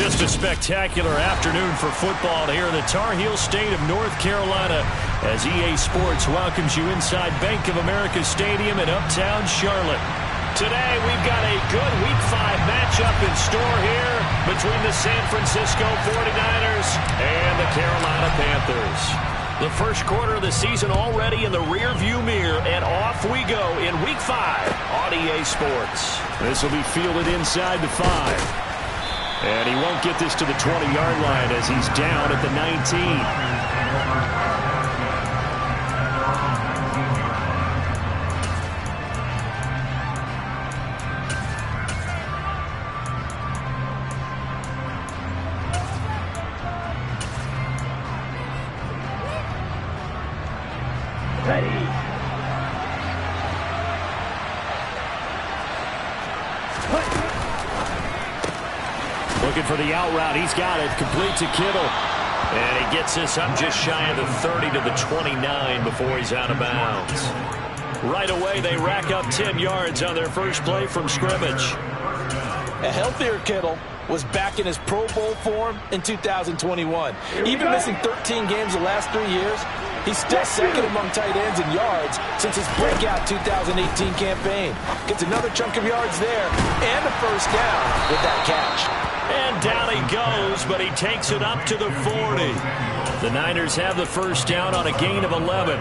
Just a spectacular afternoon for football here in the Tar Heel state of North Carolina as EA Sports welcomes you inside Bank of America Stadium in uptown Charlotte. Today we've got a good Week 5 matchup in store here between the San Francisco 49ers and the Carolina Panthers. The first quarter of the season already in the rearview mirror, and off we go in Week 5 on EA Sports. This will be fielded inside the 5. And he won't get this to the 20-yard line as he's down at the 19. Looking for the out route. He's got it. Complete to Kittle. And he gets this up just shy of the 30 to the 29 before he's out of bounds. Right away, they rack up 10 yards on their first play from scrimmage. A healthier Kittle was back in his Pro Bowl form in 2021. Even missing 13 games the last 3 years, he's still second among tight ends in yards since his breakout 2018 campaign. Gets another chunk of yards there and a first down with that catch. And down he goes, but he takes it up to the 40. The Niners have the first down on a gain of 11.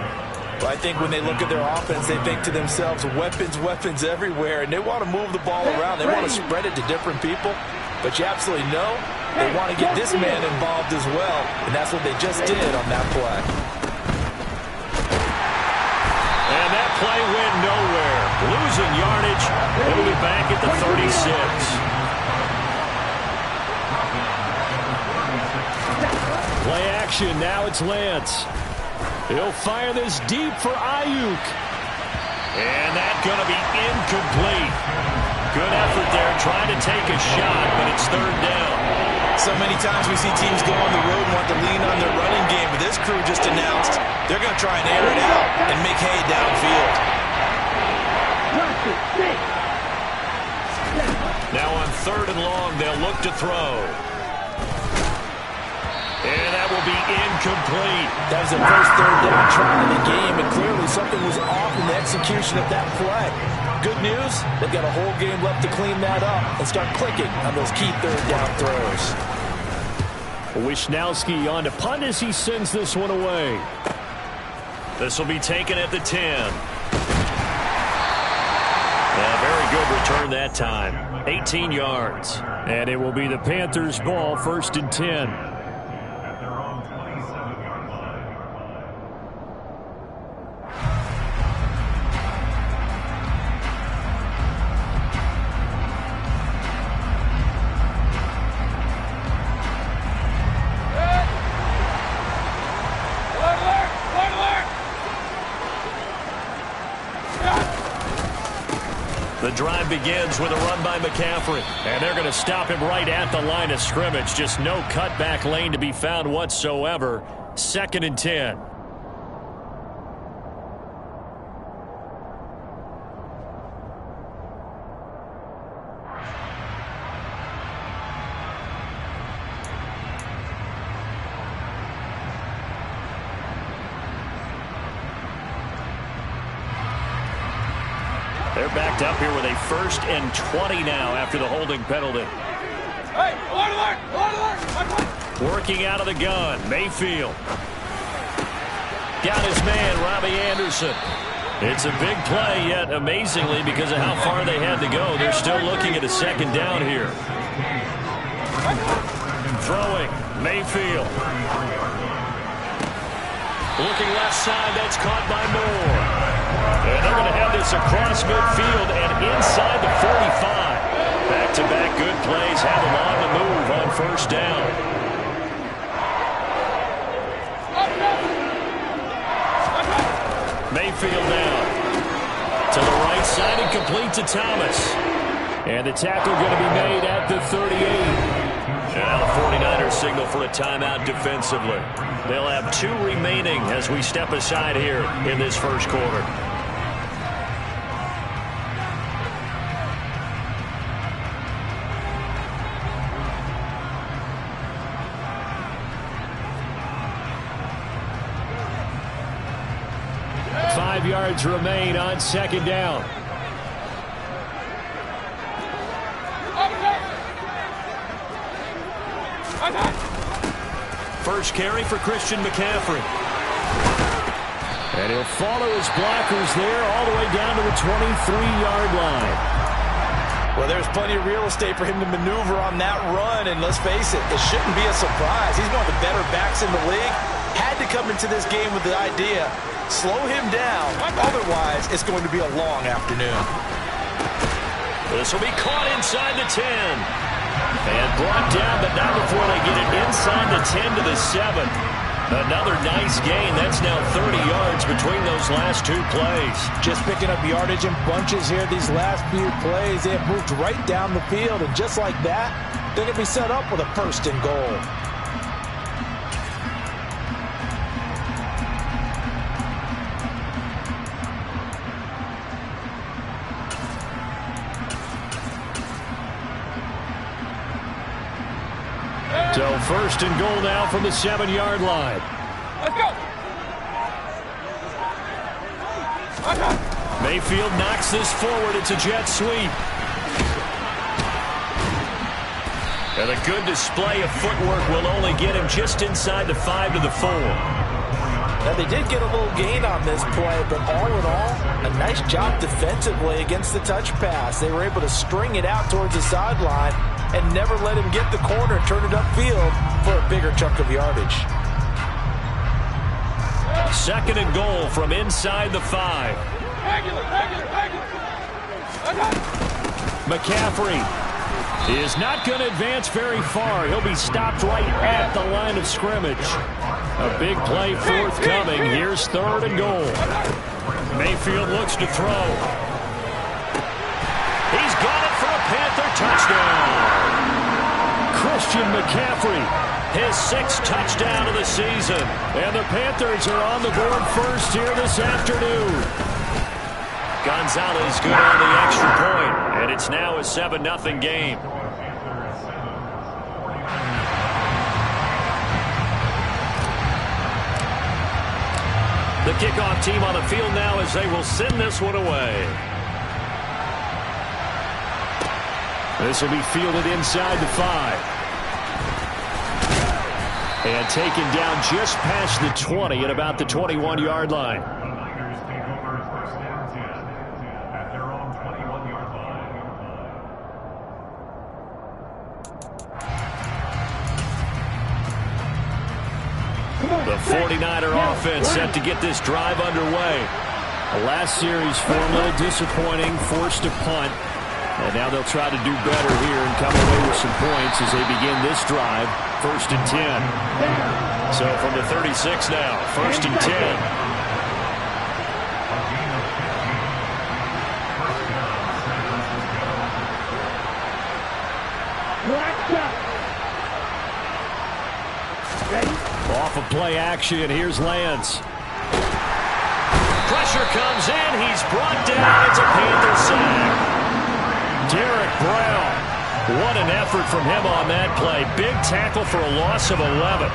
Well, I think when they look at their offense, they think to themselves, weapons everywhere, and they want to move the ball around. They want to spread it to different people, but you absolutely know they want to get this man involved as well, and that's what they just did on that play. And that play went nowhere. Losing yardage. It'll be back at the 36. Play action. Now it's Lance. He'll fire this deep for Ayuk. And that's going to be incomplete. Good effort there trying to take a shot, but it's third down. So many times we see teams go on the road and want to lean on their running game, but this crew just announced they're going to try and air it out and make hay downfield. Now on third and long, they'll look to throw. And that will be incomplete. That was the first third down try in the game, and clearly something was off in the execution of that play. Good news, they've got a whole game left to clean that up and start clicking on those key third down throws. Wishnowski on to punt as he sends this one away. This will be taken at the 10. A very good return that time. 18 yards. And it will be the Panthers' ball, first and 10. The drive begins with a run by McCaffrey, and they're going to stop him right at the line of scrimmage. Just no cutback lane to be found whatsoever. Second and 10. They're backed up here with a first and 20 now after the holding penalty. Hey, alert! Working out of the gun, Mayfield. Got his man, Robbie Anderson. It's a big play, yet amazingly, because of how far they had to go, they're still looking at a second down here. Throwing, Mayfield. Looking left side, that's caught by Moore. And they're going to have this across midfield and inside the 45. Back-to-back good plays have them on the move on first down. Mayfield now to the right side and complete to Thomas. And the tackle going to be made at the 38. And now the 49ers signal for a timeout defensively. They'll have 2 remaining as we step aside here in this first quarter. yards remain on second down. First carry for Christian McCaffrey. And he'll follow his blockers there all the way down to the 23-yard line. Well, there's plenty of real estate for him to maneuver on that run, and let's face it, it shouldn't be a surprise. He's one of the better backs in the league. Had to come into this game with the idea, slow him down, otherwise it's going to be a long afternoon. This will be caught inside the 10. And brought down, but not before they get it inside the 10 to the 7. Another nice gain. That's now 30 yards between those last two plays. Just picking up yardage in bunches here. These last few plays, they have moved right down the field. And just like that, they're going to be set up with a first and goal. So first and goal now from the 7-yard line. Let's go. Mayfield knocks this forward. It's a jet sweep. And a good display of footwork will only get him just inside the 5 to the 4. Now, they did get a little gain on this play, but all in all, a nice job defensively against the touch pass. They were able to string it out towards the sideline and never let him get the corner and turn it upfield for a bigger chunk of yardage. Second and goal from inside the 5. McCaffrey is not going to advance very far. He'll be stopped right at the line of scrimmage. A big play forthcoming. Here's third and goal. Mayfield looks to throw. He's got it for a Panther touchdown. Christian McCaffrey, his 6th touchdown of the season. And the Panthers are on the board first here this afternoon. Gonzalez good on the extra point, and it's now a 7-0 game. The kickoff team on the field now as they will send this one away. This will be fielded inside the 5. And taken down just past the 20 at about the 21-yard line. The 49er offense set to get this drive underway. The last series for a little disappointing, forced to punt. And now they'll try to do better here and come away with some points as they begin this drive. First and 10. So from the 36 now, first and 10. Off of play action, here's Lance. Pressure comes in, he's brought down, it's a Panther sack. Derek Brown, what an effort from him on that play. Big tackle for a loss of 11.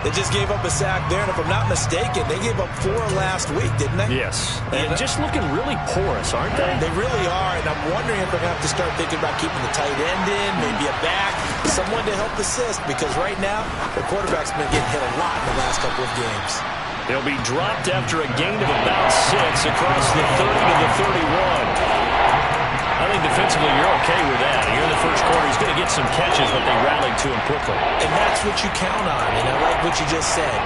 They just gave up a sack there, and if I'm not mistaken, they gave up 4 last week, didn't they? Yes. And just looking really porous, aren't they? They really are, and I'm wondering if they're going to have to start thinking about keeping the tight end in, maybe a back, someone to help assist, because right now, the quarterback's been getting hit a lot in the last couple of games. They'll be dropped after a gain of about 6 across the 30 to the 31. I think defensively you're okay with that. Here in the first quarter, he's going to get some catches, but they rallied to him quickly. And that's what you count on, and I like what you just said.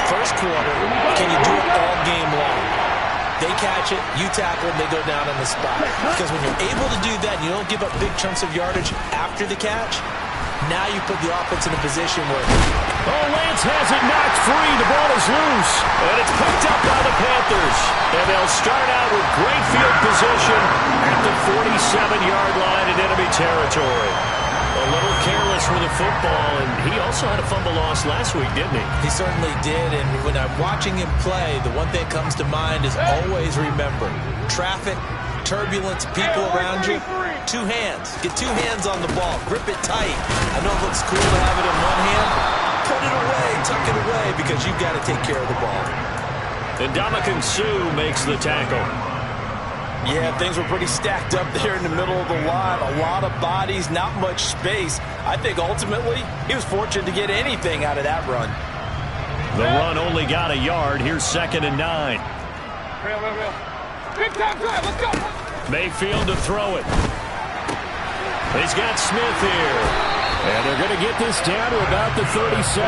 First quarter, can you do it all game long? They catch it, you tackle them, they go down on the spot. Because when you're able to do that, and you don't give up big chunks of yardage after the catch, now you put the offense in a position where... Oh, Lance has it knocked free. The ball is loose. And it's picked up by the Panthers. And they'll start out with great field position at the 47-yard line in enemy territory. A little careless with the football, and he also had a fumble loss last week, didn't he? He certainly did, and when I'm watching him play, the one thing that comes to mind is always remember, traffic, turbulence, people around you, 2 hands. Get 2 hands on the ball. Grip it tight. I know it looks cool to have it in one hand. Put it away, tuck it away, because you've got to take care of the ball. And Ndamukong Suh makes the tackle. Yeah, things were pretty stacked up there in the middle of the line. A lot of bodies, not much space. I think ultimately he was fortunate to get anything out of that run. The run only got a yard. Here's 2nd and 9. Real. Big time drive. Let's go. Mayfield to throw it. He's got Smith here. And they're going to get this down to about the 37.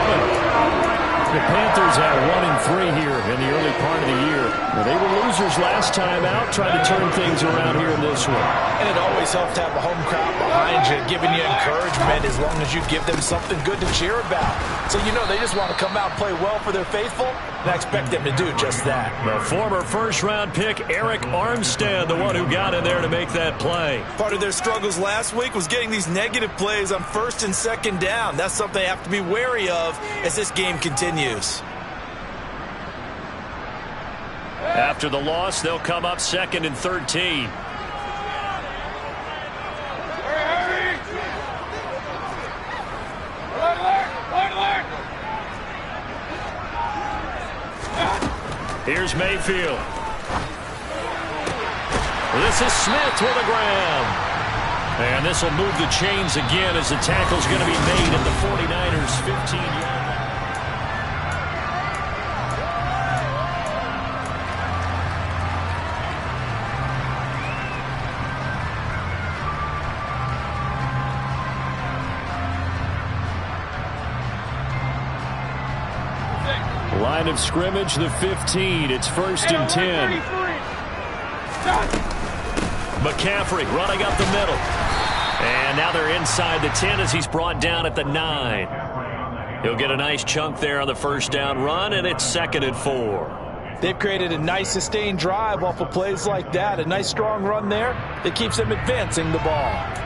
The Panthers had 1-3 here in the early part of the year. Well, they were losers last time out, trying to turn things around here in this one. And it always helps to have a home crowd behind you, giving you encouragement as long as you give them something good to cheer about. So, you know, they just want to come out and play well for their faithful, and I expect them to do just that. The former first-round pick, Eric Armstead, the one who got in there to make that play. Part of their struggles last week was getting these negative plays on 1st and 2nd down. That's something they have to be wary of as this game continues. After the loss, they'll come up 2nd and 13. Hurry. Alert. Here's Mayfield. This is Smith with the grab. And this will move the chains again as the tackle's going to be made at the 49ers' 15-yard line. Line of scrimmage, the 15. It's 1st and 10. McCaffrey running up the middle. And now they're inside the 10 as he's brought down at the 9. He'll get a nice chunk there on the 1st down run, and it's 2nd and 4. They've created a nice sustained drive off of plays like that. A nice strong run there that keeps them advancing the ball.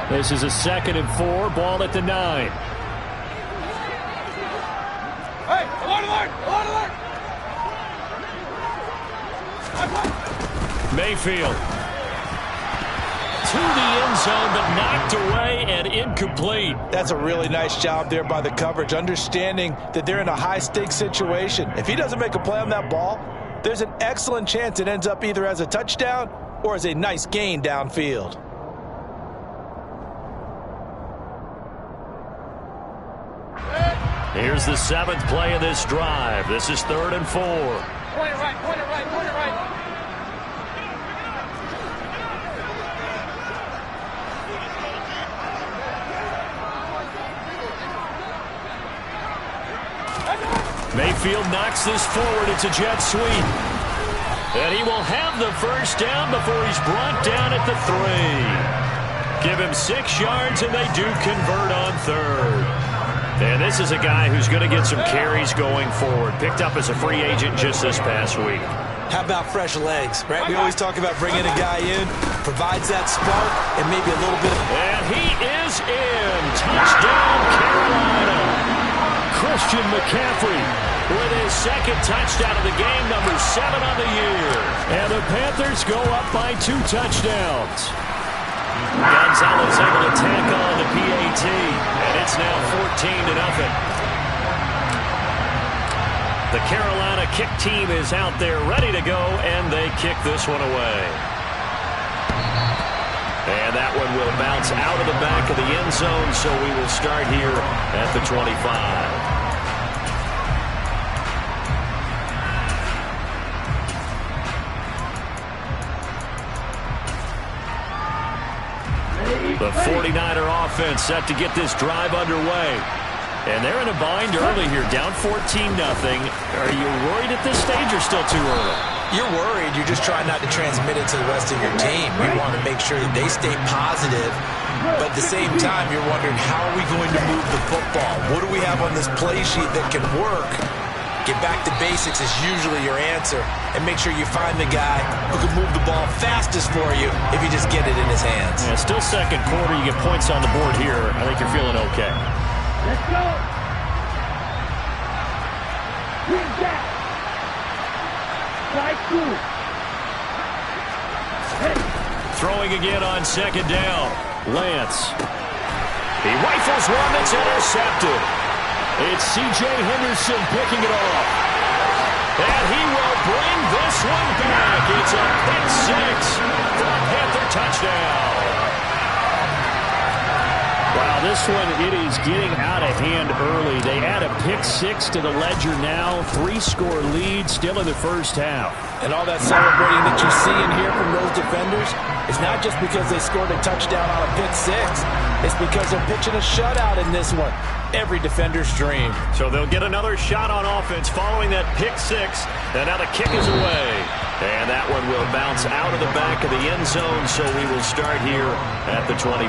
This is a 2nd and 4, ball at the 9. Hey, alert. Mayfield to the end zone, but knocked away and incomplete. That's a really nice job there by the coverage, understanding that they're in a high-stakes situation. If he doesn't make a play on that ball, there's an excellent chance it ends up either as a touchdown or as a nice gain downfield. Here's the 7th play of this drive. This is 3rd and 4. Point it right. Mayfield knocks this forward. It's a jet sweep. And he will have the 1st down before he's brought down at the 3. Give him 6 yards, and they do convert on 3rd. And this is a guy who's going to get some carries going forward. Picked up as a free agent just this past week. How about fresh legs, right? We always talk about bringing a guy in, provides that spark, and maybe a little bit of... And he is in. Touchdown, Carolina. Christian McCaffrey with his 2nd touchdown of the game, number 7 on the year. And the Panthers go up by 2 touchdowns. Gonzalez able to tack on the PAT, and it's now 14-0. The Carolina kick team is out there ready to go, and they kick this one away. And that one will bounce out of the back of the end zone, so we will start here at the 25. The 49er offense set to get this drive underway. And they're in a bind early here, down 14-0. Are you worried at this stage or still too early? You're worried. You're just trying not to transmit it to the rest of your team. You want to make sure that they stay positive. But at the same time, you're wondering, how are we going to move the football? What do we have on this play sheet that can work? Get back to basics is usually your answer. And make sure you find the guy who can move the ball fastest for you if you just get it in his hands. Yeah, still 2nd quarter. You get points on the board here. I think you're feeling okay. Let's go. Bring back. Right through. throwing again on second down. Lance. He rifles one that's intercepted. It's C.J. Henderson picking it off. And he will bring this one back. It's a pick six for a Panther touchdown. Wow, this one, it is getting out of hand early. They add a pick six to the ledger now. 3-score lead still in the first half. And all that celebrating that you see and hear from those defenders is not just because they scored a touchdown on a pick six. It's because they're pitching a shutout in this one. Every defender's dream. So they'll get another shot on offense following that pick six. And now the kick is away. And that one will bounce out of the back of the end zone, so we will start here at the 25.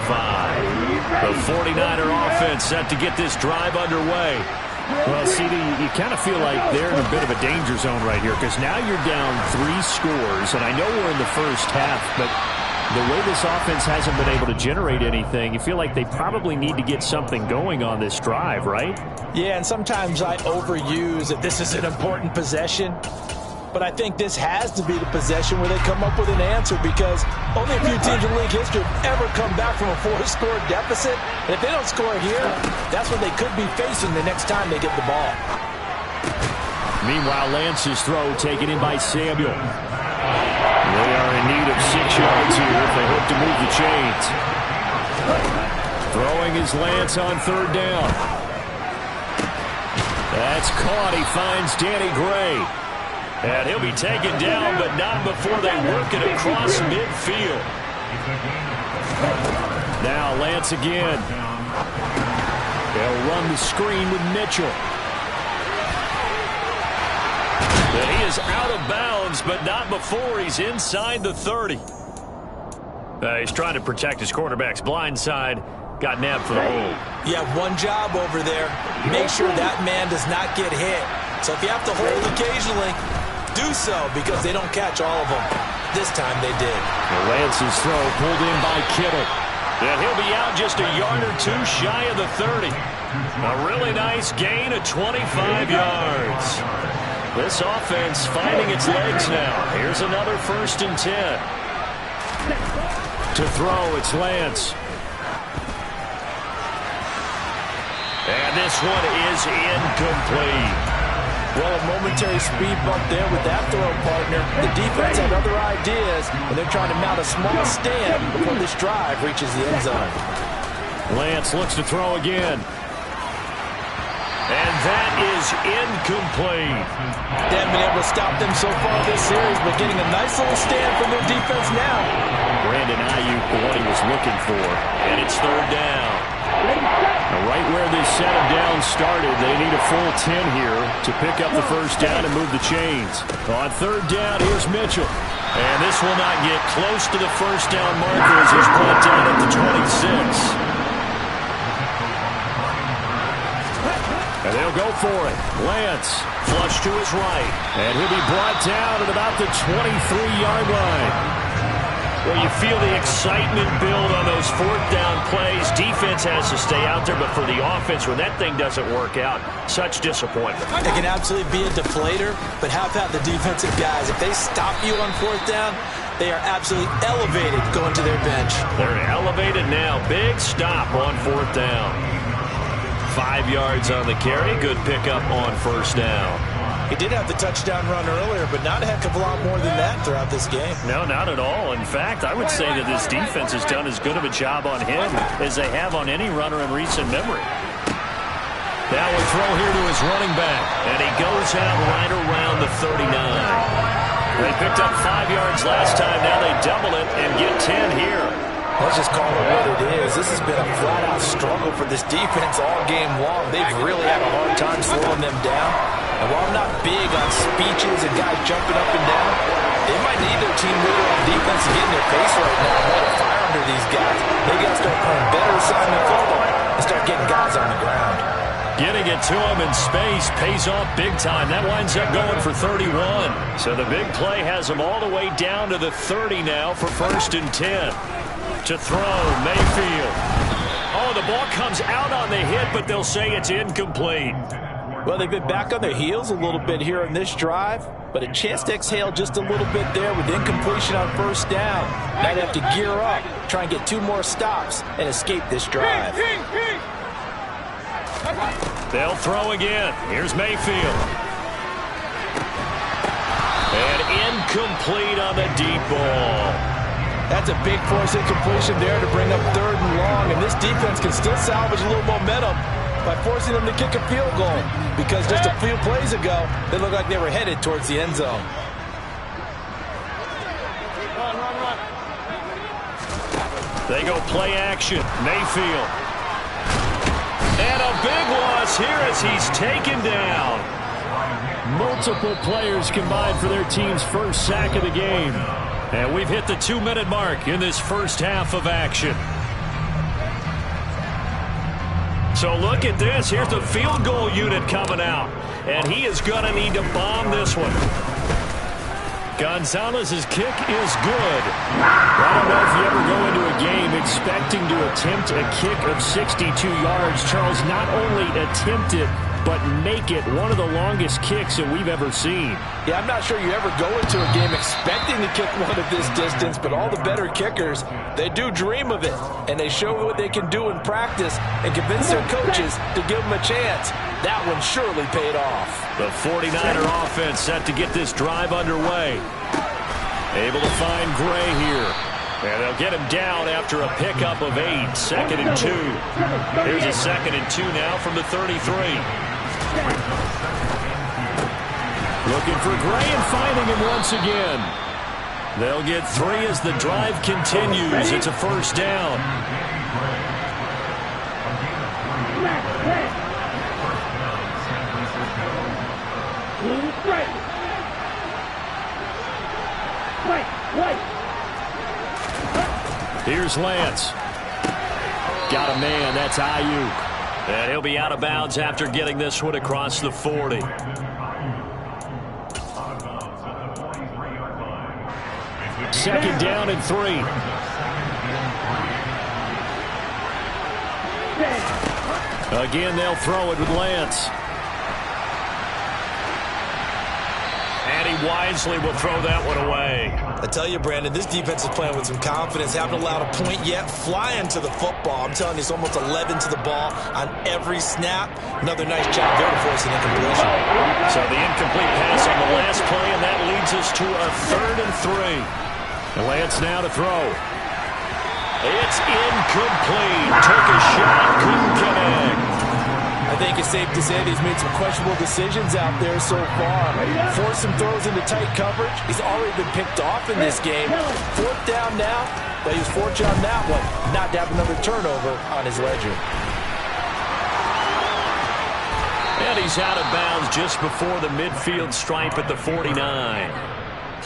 The 49er offense set to get this drive underway. Well, CD, you kind of feel like they're in a bit of a danger zone right here because now you're down 3 scores, and I know we're in the first half, but the way this offense hasn't been able to generate anything, you feel like they probably need to get something going on this drive, right? Yeah, and sometimes I overuse that this is an important possession. But I think this has to be the possession where they come up with an answer because only a few teams in league history have ever come back from a 4-score deficit. And if they don't score here, that's what they could be facing the next time they get the ball. Meanwhile, Lance's throw taken in by Samuel. They are in need of 6 yards here if they hope to move the chains. Throwing is Lance on third down. That's caught. He finds Danny Gray. And he'll be taken down, but not before they work it across midfield. Now Lance again. They'll run the screen with Mitchell. And he is out of bounds, but not before he's inside the 30. He's trying to protect his quarterback's blind side. Got nabbed for the hold. You have one job over there. Make sure that man does not get hit. So if you have to hold occasionally, do so because they don't catch all of them. This time they did. Lance's throw pulled in by Kittle. And he'll be out just a yard or two shy of the 30. A really nice gain of 25 yards. This offense finding its legs now. Here's another 1st and 10. To throw, it's Lance. And this one is incomplete. Well, a momentary speed bump there with that throw partner. The defense had other ideas, and they're trying to mount a small stand before this drive reaches the end zone. Lance looks to throw again. And that is incomplete. They haven't been able to stop them so far this series, but getting a nice little stand from their defense now. Brandon Ayuk for what he was looking for. And it's third down. Now, right where this set of downs started, they need a full 10 here to pick up the first down and move the chains. On third down, here's Mitchell. And this will not get close to the first down marker as he's brought down at the 26. And they'll go for it. Lance, flush to his right. And he'll be brought down at about the 23-yard line. Well, you feel the excitement build on those 4th down plays. Defense has to stay out there, but for the offense, when that thing doesn't work out, such disappointment. It can absolutely be a deflator, but how about the defensive guys? If they stop you on 4th down, they are absolutely elevated going to their bench. They're elevated now. Big stop on 4th down. 5 yards on the carry. Good pickup on 1st down. He did have the touchdown run earlier, but not a heck of a lot more than that throughout this game. No, not at all. In fact, I would say that this defense has done as good of a job on him as they have on any runner in recent memory. Now a throw here to his running back, and he goes out right around the 39. They picked up 5 yards last time. Now they double it and get 10 here. Let's just call it what it is. This has been a flat-out struggle for this defense all game long. They've really had a hard time slowing them down. And while I'm not big on speeches and guys jumping up and down, they might need their team leader on defense to get in their face right now and let a fire under these guys. They got to start playing better assignment football and start getting guys on the ground. Getting it to him in space pays off big time. That winds up going for 31. So the big play has him all the way down to the 30 now for 1st and 10. To throw, Mayfield. Oh, the ball comes out on the hit, but they'll say it's incomplete. Well, they've been back on their heels a little bit here in this drive, but a chance to exhale just a little bit there with incompletion on first down. Now they have to gear up, try and get 2 more stops, and escape this drive. They'll throw again. Here's Mayfield. And incomplete on the deep ball. That's a big force incompletion there to bring up 3rd and long, and this defense can still salvage a little momentum by forcing them to kick a field goal, because just a few plays ago, they looked like they were headed towards the end zone. Run. They go play action. Mayfield. And a big loss here as he's taken down. Multiple players combined for their team's first sack of the game. And we've hit the 2-minute mark in this first half of action. So look at this. Here's the field goal unit coming out. And he is going to need to bomb this one. Gonzalez's kick is good. I don't know if you ever go into a game expecting to attempt a kick of 62 yards. Charles, not only attempt it, but make it one of the longest kicks that we've ever seen. Yeah, I'm not sure you ever go into a game expecting to kick one of this distance, but all the better kickers, they do dream of it, and they show what they can do in practice and convince their coaches to give them a chance. That one surely paid off. The 49er offense set to get this drive underway. Able to find Gray here. And they'll get him down after a pickup of 8. 2nd and 2. Here's a 2nd and 2 now from the 33. Looking for Gray and finding him once again. They'll get 3 as the drive continues. It's a first down. Here's Lance. Got a man. That's Ayuk. And he'll be out of bounds after getting this one across the 40. Second down and 3. Again, they'll throw it with Lance. And he wisely will throw that one away. I tell you, Brandon, this defense is playing with some confidence. Haven't allowed a point yet. Flying to the football. I'm telling you, it's almost 11 to the ball on every snap. Another nice job there to force an incompletion. So the incomplete pass on the last play, and that leads us to a 3rd and 3. Lance now to throw. It's incomplete. Took a shot, couldn't connect. I think it's safe to say that he's made some questionable decisions out there so far. Forced some throws into tight coverage. He's already been picked off in this game. 4th down now, but he was fortunate on that one not to have another turnover on his ledger. And he's out of bounds just before the midfield stripe at the 49.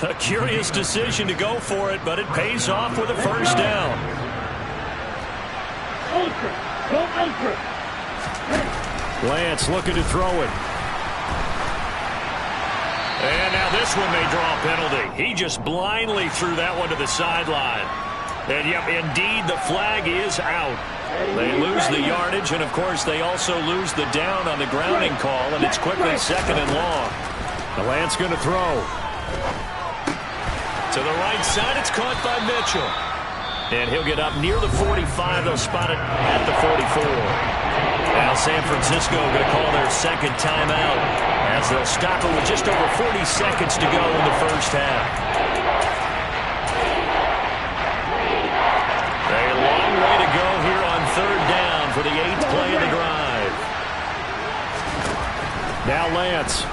A curious decision to go for it, but it pays off with a first down. Ultra. Go ultra. Lance looking to throw it. And now this one may draw a penalty. He just blindly threw that one to the sideline. And, yep, indeed, the flag is out. They lose the yardage, and, of course, they also lose the down on the grounding call, and it's quickly 2nd and long. Lance going to throw. To the right side, it's caught by Mitchell. And he'll get up near the 45. They'll spot it at the 44. Now San Francisco going to call their 2nd timeout as they'll stop it with just over 40 seconds to go in the first half. A long way to go here on 3rd down for the 8th play of the drive. Now Lance.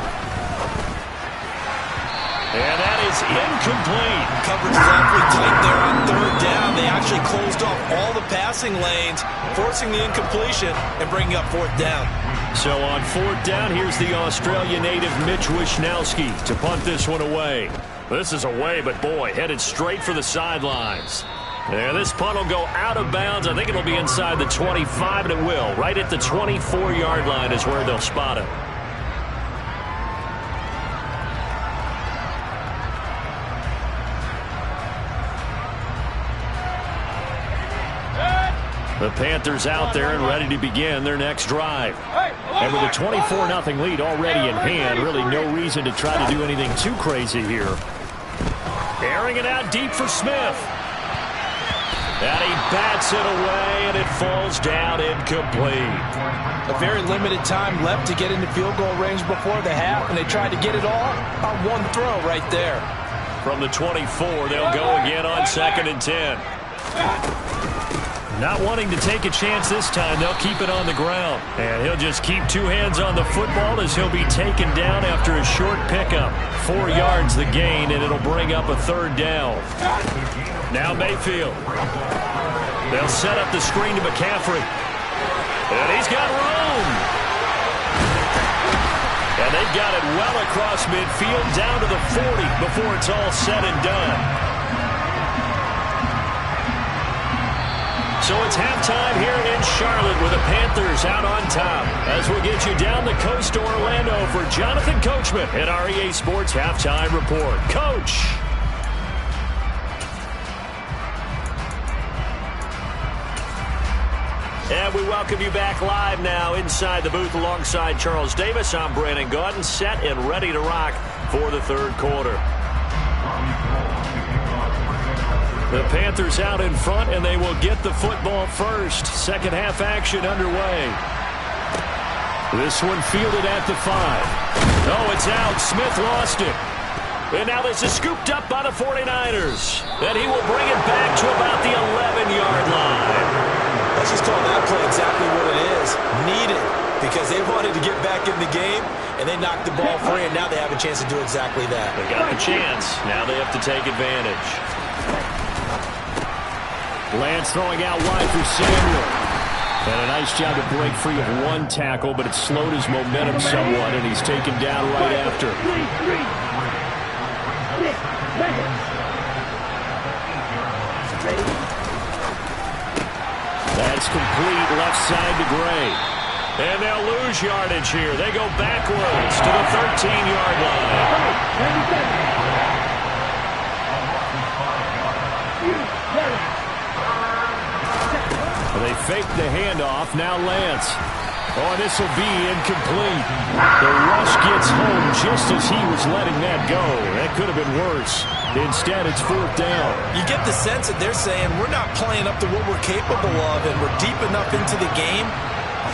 And that is incomplete. Coverage is awfully tight there on 3rd down. They actually closed off all the passing lanes, forcing the incompletion and bringing up 4th down. So on 4th down, here's the Australia native Mitch Wishnowsky to punt this one away. This is away, but boy, headed straight for the sidelines. And this punt will go out of bounds. I think it'll be inside the 25, and it will. Right at the 24-yard line is where they'll spot it. The Panthers out there and ready to begin their next drive. And with a 24-0 lead already in hand, really no reason to try to do anything too crazy here. Airing it out deep for Smith. And he bats it away, and it falls down incomplete. A very limited time left to get into field goal range before the half, and they tried to get it all on one throw right there. From the 24, they'll go again on 2nd and 10. Not wanting to take a chance this time, they'll keep it on the ground. And he'll just keep two hands on the football as he'll be taken down after a short pickup. 4 yards the gain, and it'll bring up a 3rd down. Now Mayfield. They'll set up the screen to McCaffrey. And he's got room. And they've got it well across midfield down to the 40 before it's all said and done. So it's halftime here in Charlotte with the Panthers out on top. As we'll get you down the coast to Orlando for Jonathan Coachman at our EA Sports Halftime Report. Coach. And we welcome you back live now inside the booth alongside Charles Davis. I'm Brandon Gaudin, set and ready to rock for the 3rd quarter. The Panthers out in front, and they will get the football first. Second half action underway. This one fielded at the 5. Oh, it's out. Smith lost it. And now this is scooped up by the 49ers. And he will bring it back to about the 11-yard line. Let's just call that play exactly what it is. Needed, because they wanted to get back in the game, and they knocked the ball free, and now they have a chance to do exactly that. They got the chance. Now they have to take advantage. Lance throwing out wide for Samuel. And a nice job to break free of one tackle, but it slowed his momentum somewhat, and he's taken down right after. That's complete left side to Gray. And they'll lose yardage here. They go backwards to the 13-yard line. They fake the handoff. Now Lance. Oh, this will be incomplete. The rush gets home just as he was letting that go. That could have been worse. Instead, it's 4th down. You get the sense that they're saying we're not playing up to what we're capable of, and we're deep enough into the game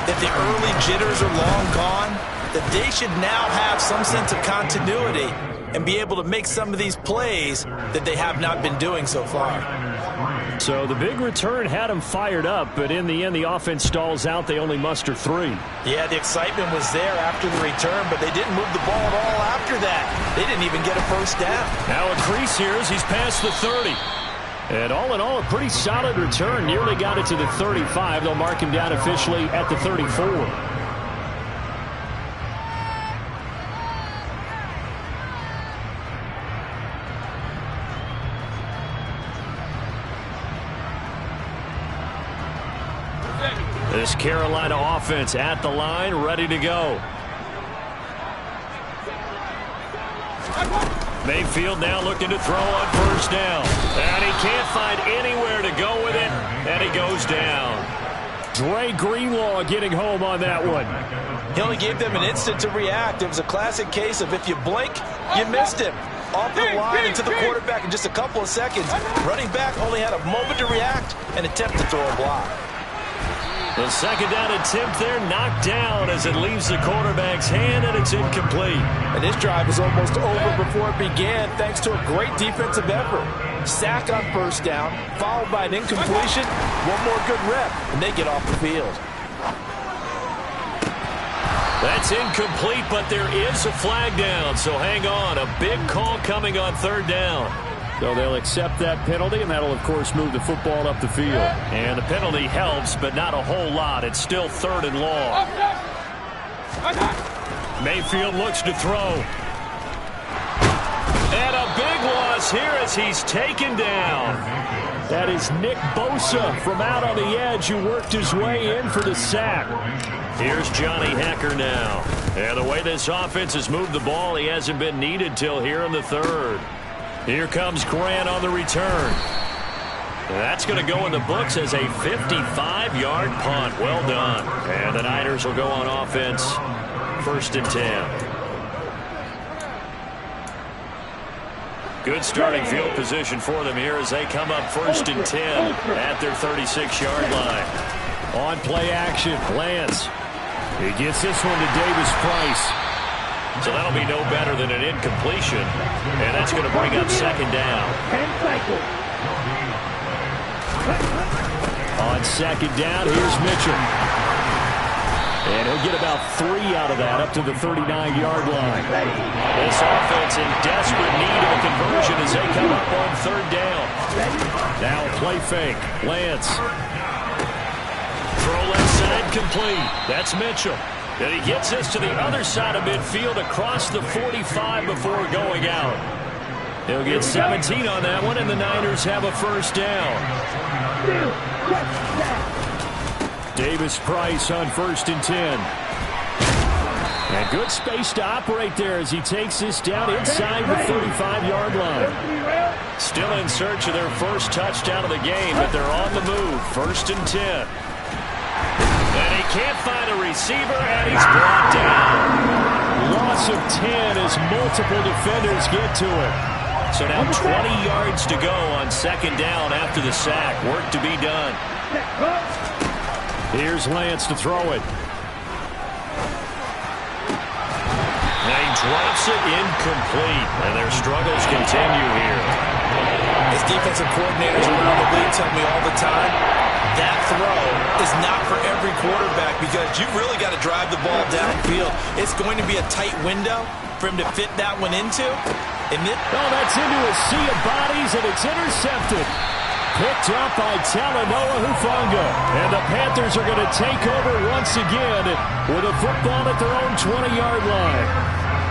that the early jitters are long gone, that they should now have some sense of continuity and be able to make some of these plays that they have not been doing so far. So the big return had them fired up, but in the end, the offense stalls out. They only muster 3. Yeah, the excitement was there after the return, but they didn't move the ball at all after that. They didn't even get a first down. Now a crease here as he's past the 30. And all in all, a pretty solid return. Nearly got it to the 35. They'll mark him down officially at the 34. This Carolina offense at the line, ready to go. Mayfield now looking to throw on first down. And he can't find anywhere to go with it, and he goes down. Dre Greenlaw getting home on that one. He only gave them an instant to react. It was a classic case of if you blink, you missed him. Off the line into the quarterback in just a couple of seconds. Running back only had a moment to react and attempt to throw a block. The second down attempt there knocked down as it leaves the quarterback's hand, and it's incomplete. And this drive was almost over before it began thanks to a great defensive effort. Sack on first down, followed by an incompletion, one more good rep, and they get off the field. That's incomplete, but there is a flag down, so hang on. A big call coming on 3rd down. So they'll accept that penalty, and that'll, of course, move the football up the field. And the penalty helps, but not a whole lot. It's still 3rd and long. Mayfield looks to throw. And a big loss here as he's taken down. That is Nick Bosa from out on the edge who worked his way in for the sack. Here's Johnny Hecker now. And the way this offense has moved the ball, he hasn't been needed till here in the 3rd. Here comes Grant on the return. That's going to go in the books as a 55-yard punt. Well done. And the Niners will go on offense. 1st and 10. Good starting field position for them here as they come up 1st and 10 at their 36-yard line. On play action, Lance. He gets this one to Davis Price. So that'll be no better than an incompletion. And that's going to bring up 2nd down. On 2nd down, here's Mitchell. And he'll get about 3 out of that up to the 39-yard line. This offense in desperate need of a conversion as they come up on 3rd down. Now play fake. Lance. Throw left side complete. That's Mitchell. And he gets this to the other side of midfield across the 45 before going out. He'll get 17 on that one, and the Niners have a 1st down. Davis Price on 1st and 10. And good space to operate there as he takes this down inside the 35-yard line. Still in search of their first touchdown of the game, but they're on the move. 1st and 10. And he can't find a receiver, and he's brought down. Loss of 10 as multiple defenders get to it. So now 20 yards to go on 2nd down after the sack. Work to be done. Here's Lance to throw it. Now he drops it incomplete, and their struggles continue here. As defensive coordinators around the league tell me all the time, that throw is not for every quarterback because you've really got to drive the ball downfield. It's going to be a tight window for him to fit that one into. That's into a sea of bodies, and it's intercepted. Picked up by Talanoa Hufanga. And the Panthers are going to take over once again with a football at their own 20-yard line.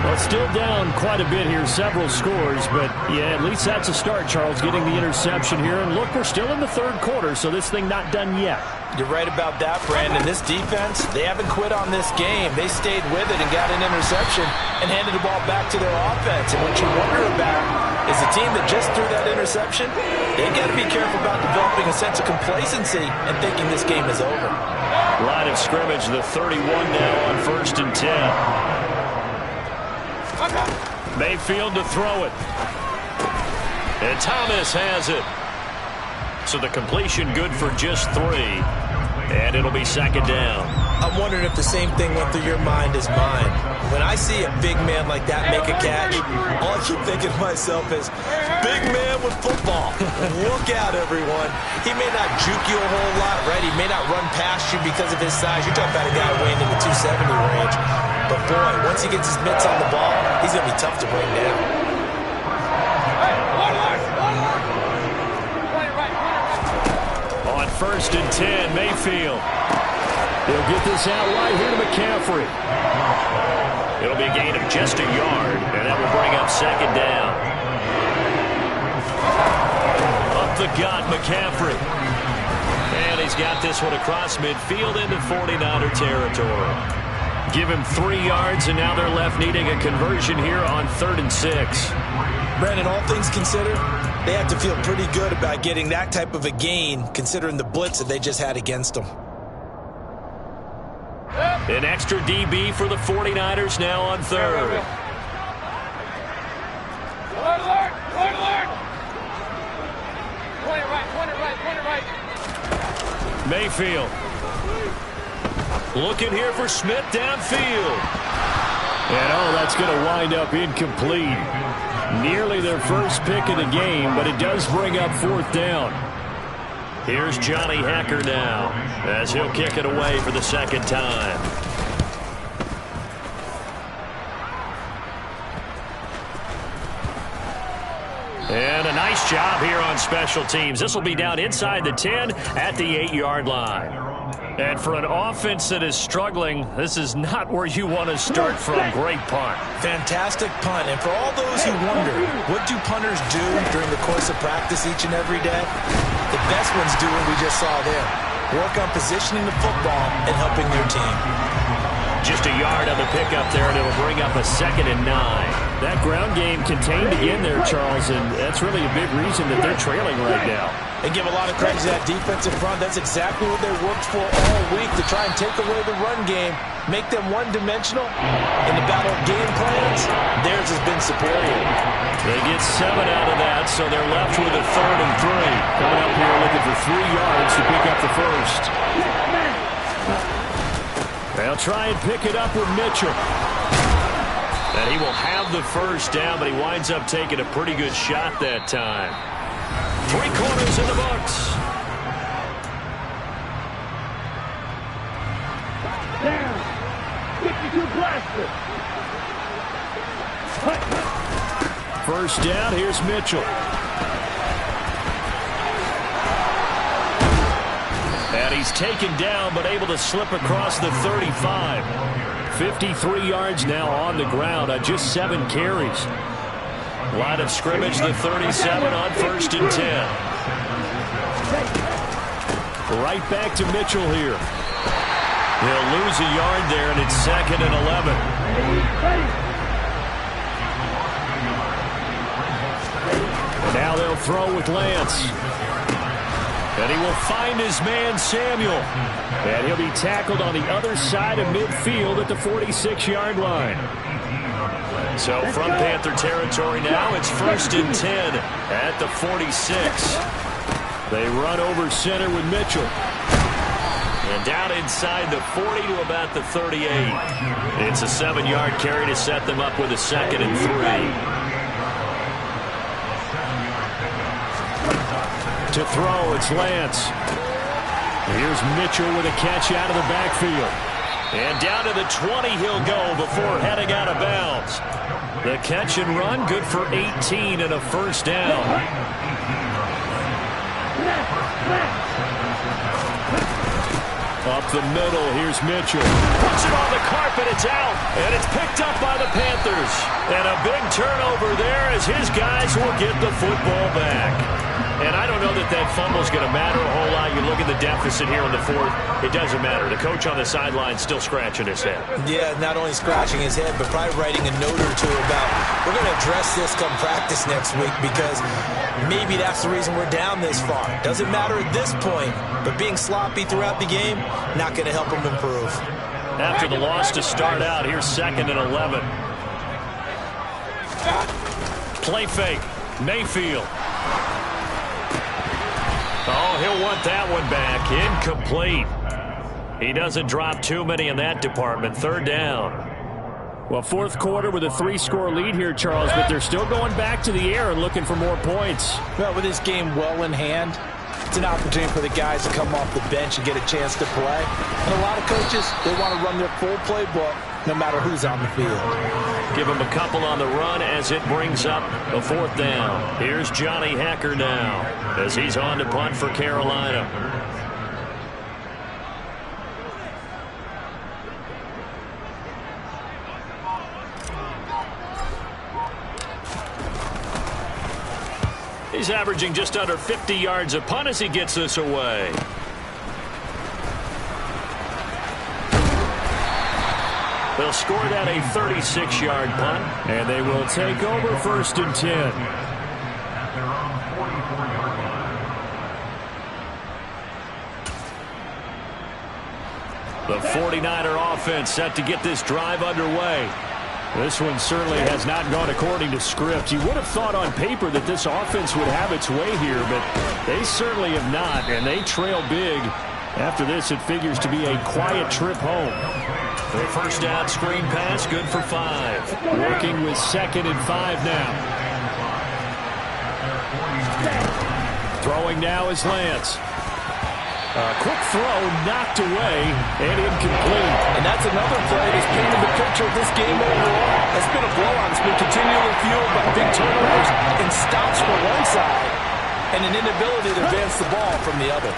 Well, still down quite a bit here, several scores, but yeah, at least that's a start, Charles, getting the interception here. And look, we're still in the 3rd quarter, so this thing not done yet. You're right about that, Brandon. This defense, they haven't quit on this game. They stayed with it and got an interception and handed the ball back to their offense. And what you wonder about is a team that just threw that interception, they got to be careful about developing a sense of complacency and thinking this game is over. Line of scrimmage, the 31 now on 1st and 10. Mayfield to throw it. And Thomas has it. So the completion good for just 3. And it'll be 2nd down. I'm wondering if the same thing went through your mind as mine. When I see a big man like that make a catch, all I keep thinking to myself is, big man with football. Look out, everyone. He may not juke you a whole lot, right? He may not run past you because of his size. You're talking about a guy weighing in the 270 range. But boy, once he gets his mitts on the ball, he's going to be tough to bring down. On 1st and 10, Mayfield. He'll get this out right here to McCaffrey. It'll be a gain of just a yard, and that will bring up 2nd down. Up the gut, McCaffrey. And he's got this one across midfield into 49er territory. Give him 3 yards, and now they're left needing a conversion here on 3rd and 6. Brandon, all things considered, they have to feel pretty good about getting that type of a gain, considering the blitz that they just had against them. An extra DB for the 49ers now on 3rd. Alert! 20 right. Mayfield. Looking here for Smith downfield. And that's going to wind up incomplete. Nearly their first pick of the game, but it does bring up 4th down. Here's Johnny Hecker now as he'll kick it away for the 2nd time. And a nice job here on special teams. This will be down inside the 10 at the 8-yard line. And for an offense that is struggling, this is not where you want to start from. Great punt. Fantastic punt. And for all those who wonder, what do punters do during the course of practice each and every day? The best ones do what we just saw there. Work on positioning the football and helping their team. Just a yard on the pickup there, and it'll bring up a 2nd and 9. That ground game contained again there, Charles, and that's really a big reason that they're trailing right now. They give a lot of credit to that defensive front. That's exactly what they worked for all week, to try and take away the run game, make them one-dimensional. In the battle of game plans, theirs has been superior. They get 7 out of that, so they're left with a 3rd and 3. Coming up here looking for 3 yards to pick up the first. They'll try and pick it up with Mitchell. And he will have the first down, but he winds up taking a pretty good shot that time. 3 quarters in the books. Down. 52 blaster. First down, here's Mitchell. And he's taken down, but able to slip across the 35. 53 yards now on the ground on just 7 carries. Line of scrimmage, the 37 on 1st and 10. Right back to Mitchell here. He'll lose a yard there, and it's 2nd and 11. Now they'll throw with Lance. And he will find his man, Samuel. And he'll be tackled on the other side of midfield at the 46-yard line. So from Panther territory now, it's 1st and 10 at the 46. They run over center with Mitchell. And down inside the 40 to about the 38. It's a 7-yard carry to set them up with a 2nd and 3. To throw, it's Lance. Here's Mitchell with a catch out of the backfield. And down to the 20 he'll go before heading out of bounds. The catch and run, good for 18 and a first down. Up the middle, here's Mitchell. Puts it on the carpet, it's out. And it's picked up by the Panthers. And a big turnover there as his guys will get the football back. And I don't know that that fumble's going to matter a whole lot. You look at the deficit here in the 4th. It doesn't matter. The coach on the sideline still scratching his head. Yeah, not only scratching his head, but probably writing a note or two about, we're going to address this come practice next week, because maybe that's the reason we're down this far. Doesn't matter at this point, but being sloppy throughout the game, not going to help him improve. After the loss to start out, here's 2nd and 11. Play fake. Mayfield. Oh, he'll want that one back. Incomplete. He doesn't drop too many in that department. 3rd down. Well, 4th quarter with a 3-score lead here, Charles, but they're still going back to the air and looking for more points. Well, with this game well in hand, it's an opportunity for the guys to come off the bench and get a chance to play. And a lot of coaches, they want to run their full playbook no matter who's on the field. Give him a couple on the run as it brings up a 4th down. Here's Johnny Hacker now as he's on to punt for Carolina. He's averaging just under 50 yards a punt as he gets this away. They'll score that a 36-yard punt. And they will take over 1st and 10. The 49er offense set to get this drive underway. This one certainly has not gone according to script. You would have thought on paper that this offense would have its way here, but they certainly have not, and they trail big. After this, it figures to be a quiet trip home. The first down screen pass, good for 5. Working with 2nd and 5 now. Throwing now is Lance. A quick throw knocked away and incomplete. And that's another play that's painted the picture of this game overall. It's been a blowout. It's been continually fueled by big turnovers and stops from one side and an inability to advance the ball from the other.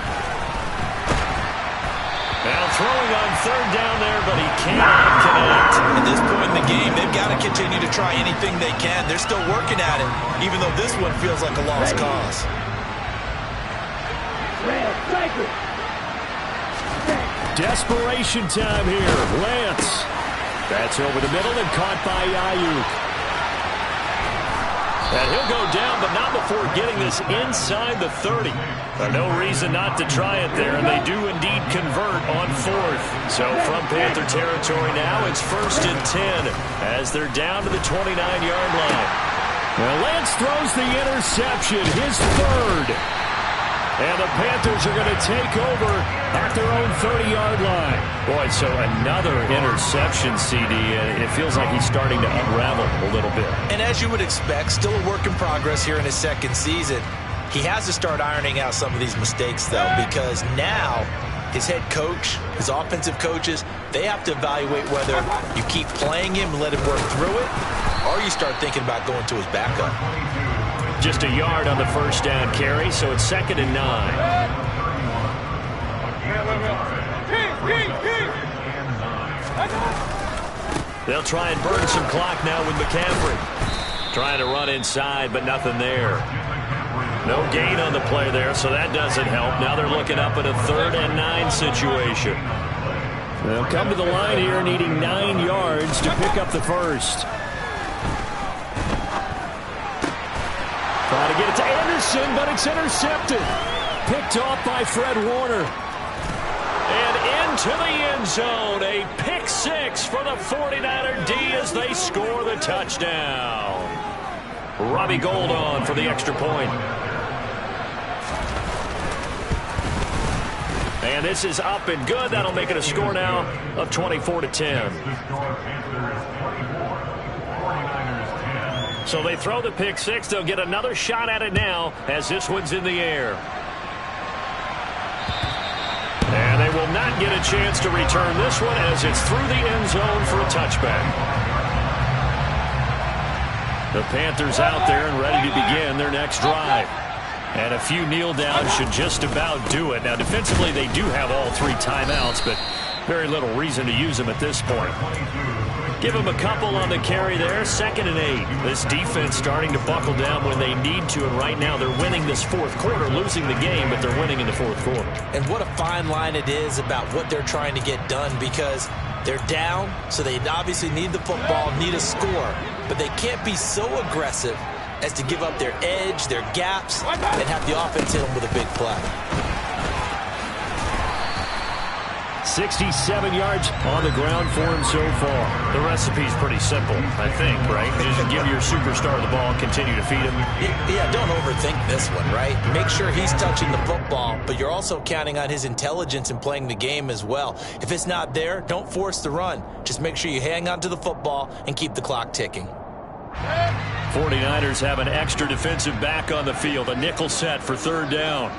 Now throwing on 3rd down there, but he cannot connect. At this point in the game, they've got to continue to try anything they can. They're still working at it, even though this one feels like a lost cause. Desperation time here. Lance. That's over the middle and caught by Ayuk. And he'll go down, but not before getting this inside the 30. No reason not to try it there, and they do indeed convert on 4th. So from Panther territory now, it's 1st and 10 as they're down to the 29-yard line. Well, Lance throws the interception, his 3rd. And the Panthers are going to take over at their own 30-yard line. Boy, so another interception, CD. It feels like he's starting to unravel a little bit. And as you would expect, still a work in progress here in his 2nd season. He has to start ironing out some of these mistakes, though, because now his head coach, his offensive coaches, they have to evaluate whether you keep playing him and let him work through it, or you start thinking about going to his backup. Just a yard on the 1st down carry, so it's 2nd and 9. They'll try and burn some clock now with McCaffrey. Trying to run inside, but nothing there. No gain on the play there, so that doesn't help. Now they're looking up at a 3rd and 9 situation. They'll come to the line here needing 9 yards to pick up the 1st. Trying to get it to Anderson, but it's intercepted. Picked off by Fred Warner. And into the end zone. A pick 6 for the 49er D as they score the touchdown. Robbie Gould on for the extra point. And this is up and good. That'll make it a score now of 24-10. So they throw the pick 6. They'll get another shot at it now as this one's in the air. And they will not get a chance to return this one as it's through the end zone for a touchback. The Panthers out there and ready to begin their next drive. And a few kneel downs should just about do it. Now defensively they do have all 3 timeouts, but very little reason to use them at this point. Give them a couple on the carry there. 2nd and 8. This defense starting to buckle down when they need to, and right now they're winning this 4th quarter, losing the game, but they're winning in the 4th quarter. And what a fine line it is about what they're trying to get done, because they're down, so they obviously need the football, need a score, but they can't be so aggressive as to give up their edge, their gaps, and have the offense hit them with a big play. 67 yards on the ground for him so far. The recipe's pretty simple, I think, right? Just give your superstar the ball, continue to feed him. Yeah, don't overthink this one, right? Make sure he's touching the football, but you're also counting on his intelligence in playing the game as well. If it's not there, don't force the run. Just make sure you hang on to the football and keep the clock ticking. 49ers have an extra defensive back on the field, a nickel set for 3rd down.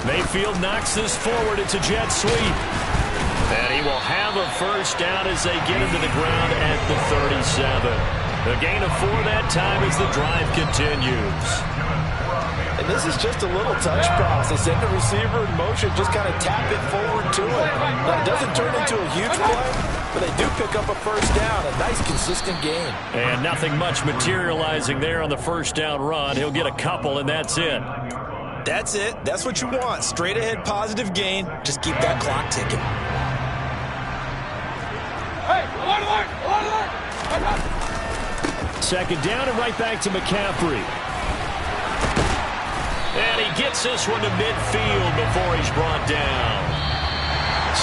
Mayfield knocks this forward. It's a jet sweep. And he will have a 1st down as they get into the ground at the 37. The gain of 4 that time as the drive continues. And this is just a little touch pass. They send the receiver in motion, just kind of tap it forward to it. Now, it doesn't turn into a huge play, but they do pick up a 1st down. A nice, consistent gain. And nothing much materializing there on the 1st down run. He'll get a couple, and that's it. That's it. That's what you want. Straight ahead positive gain. Just keep that clock ticking. Hey, alert, alert, alert. 2nd down and right back to McCaffrey. And he gets this one to midfield before he's brought down.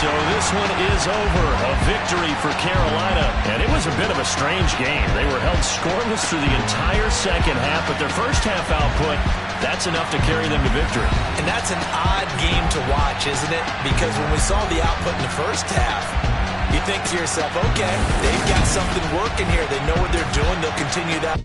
So this one is over. A victory for Carolina. And it was a bit of a strange game. They were held scoreless through the entire 2nd half, but their 1st half output, that's enough to carry them to victory. And that's an odd game to watch, isn't it? Because when we saw the output in the 1st half, you think to yourself, okay, they've got something working here. They know what they're doing. They'll continue that.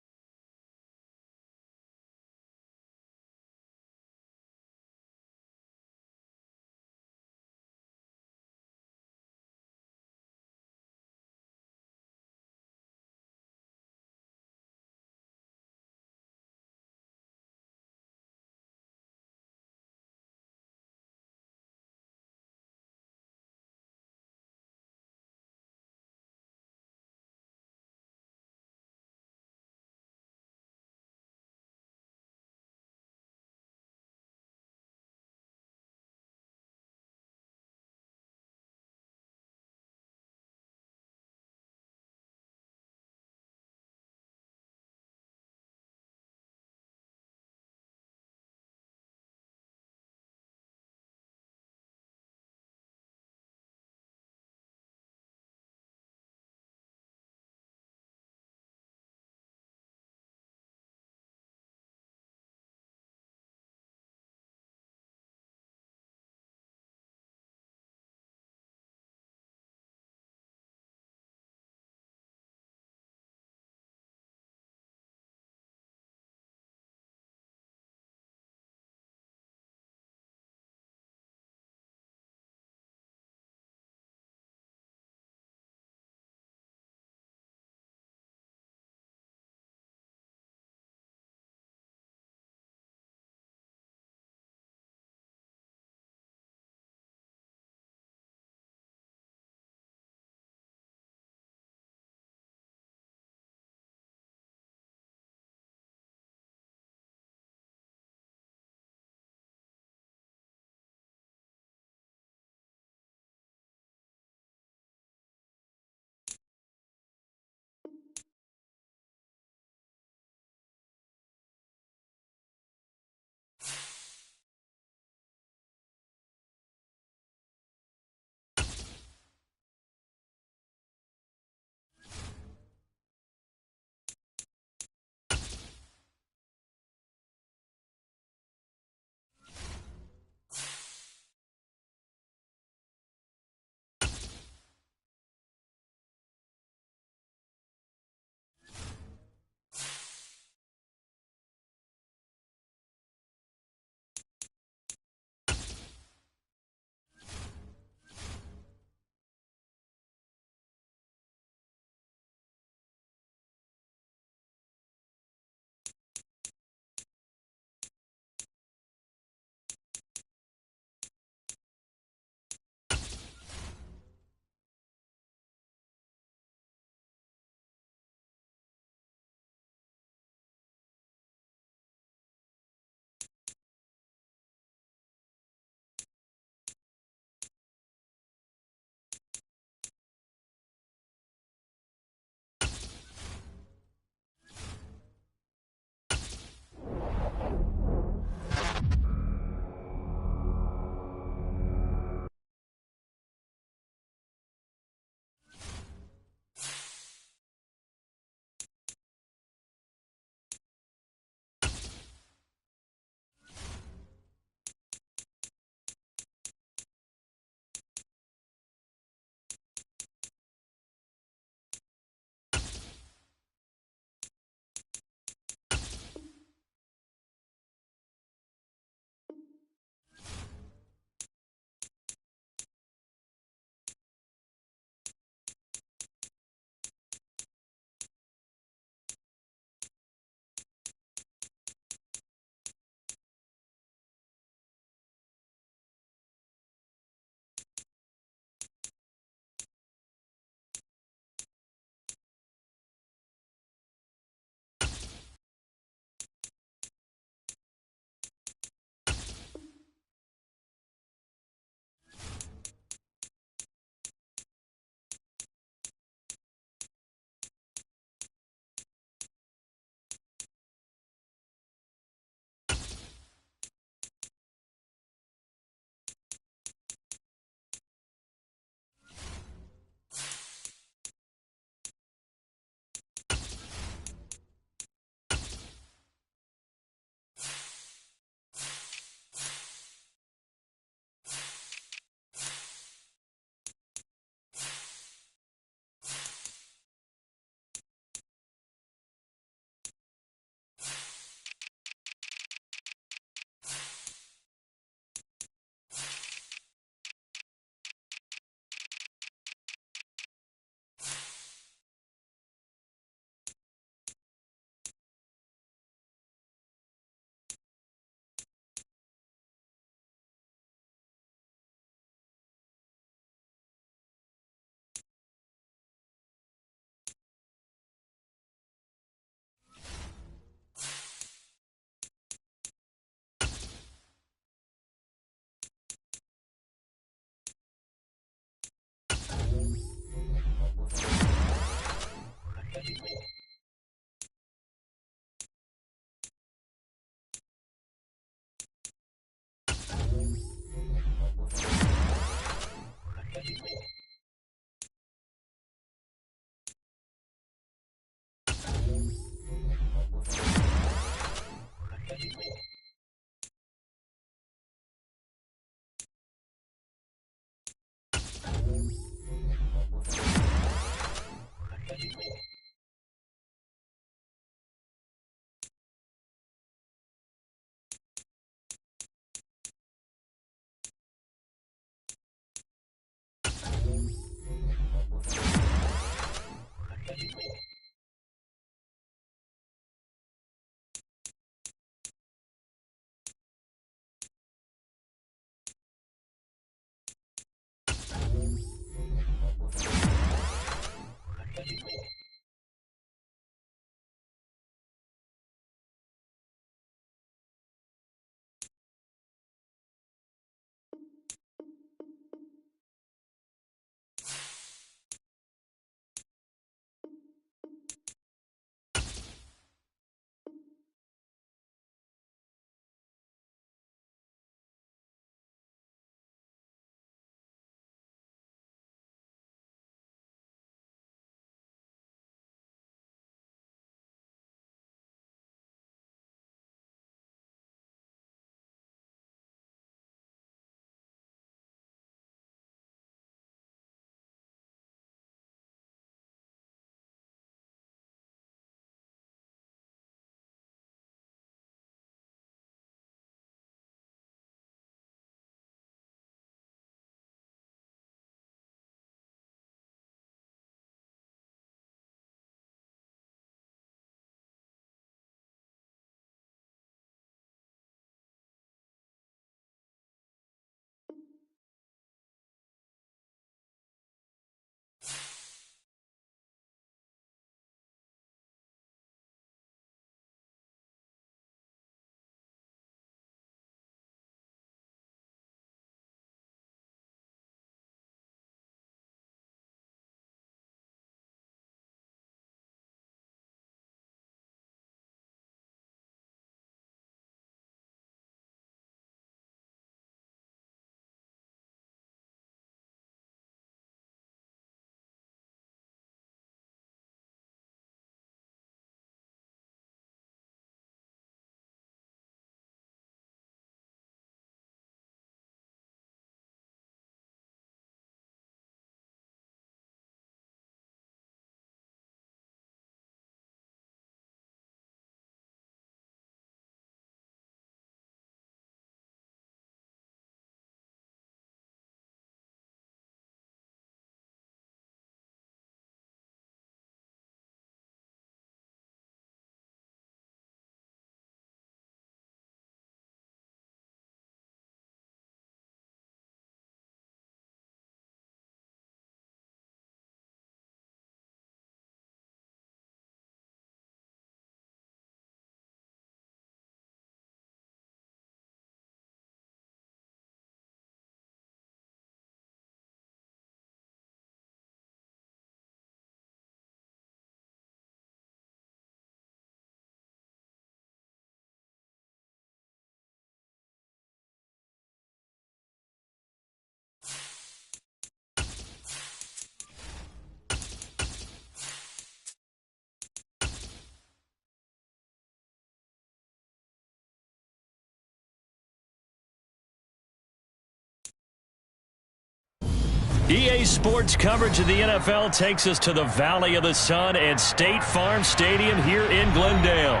EA Sports coverage of the NFL takes us to the Valley of the Sun and State Farm Stadium here in Glendale.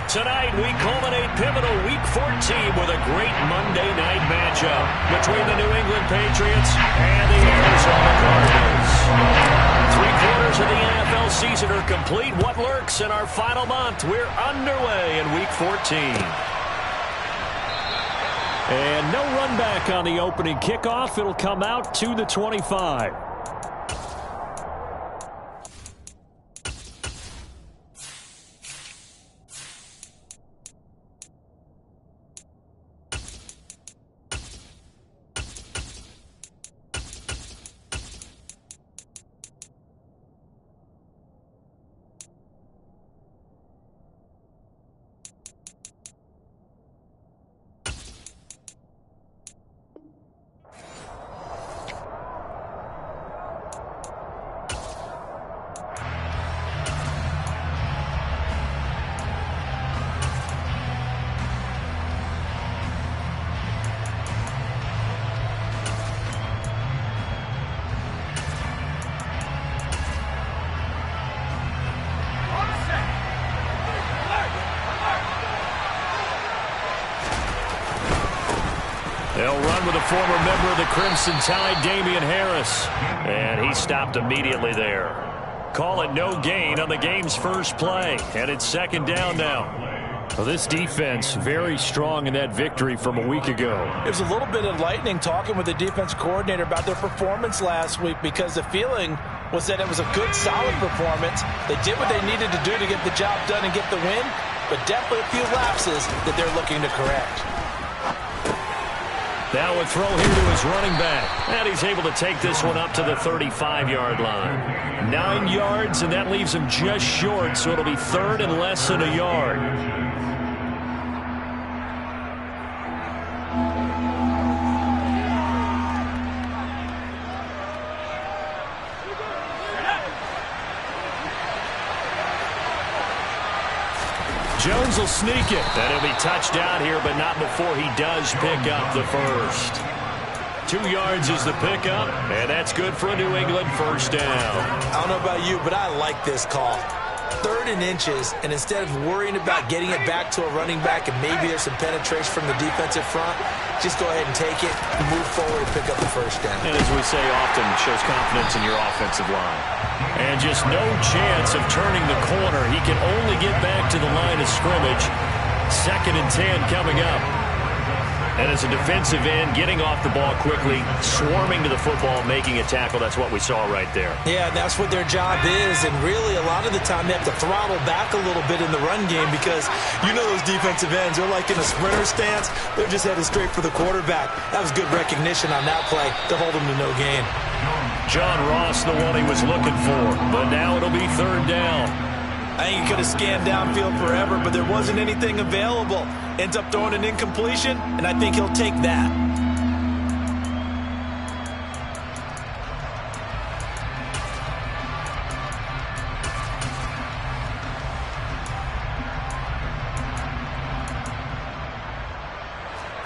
Tonight, we culminate pivotal Week 14 with a great Monday night matchup between the New England Patriots and the Arizona Cardinals. 3/4 of the NFL season are complete. What lurks in our final month? We're underway in Week 14. And no run back on the opening kickoff. It'll come out to the 25. They'll run with a former member of the Crimson Tide, Damian Harris. And he stopped immediately there. Call it no gain on the game's first play. And it's second down now. Well, this defense very strong in that victory from a week ago. It was a little bit enlightening talking with the defense coordinator about their performance last week, because the feeling was that it was a good, solid performance. They did what they needed to do to get the job done and get the win, but definitely a few lapses that they're looking to correct. Now a throw here to his running back. And he's able to take this one up to the 35-yard line. 9 yards, and that leaves him just short, so it'll be third and less than a yard. Jones will sneak it. And he'll be touchdown here, but not before he does pick up the first. 2 yards is the pickup, and that's good for a New England first down. I don't know about you, but I like this call. 3rd and inches, and instead of worrying about getting it back to a running back and maybe there's some penetration from the defensive front, just go ahead and take it, move forward, and pick up the first down. And as we say often, shows confidence in your offensive line. And just no chance of turning the corner. He can only get back to the line of scrimmage. 2nd and 10 coming up. And as a defensive end, getting off the ball quickly, swarming to the football, making a tackle, that's what we saw right there. Yeah, that's what their job is, and really a lot of the time they have to throttle back a little bit in the run game, because you know those defensive ends, they're like in a sprinter stance. They're just headed straight for the quarterback. That was good recognition on that play to hold him to no gain. John Ross, the one he was looking for, but now it'll be 3rd down. I think he could have scanned downfield forever, but there wasn't anything available. Ends up throwing an incompletion, and I think he'll take that.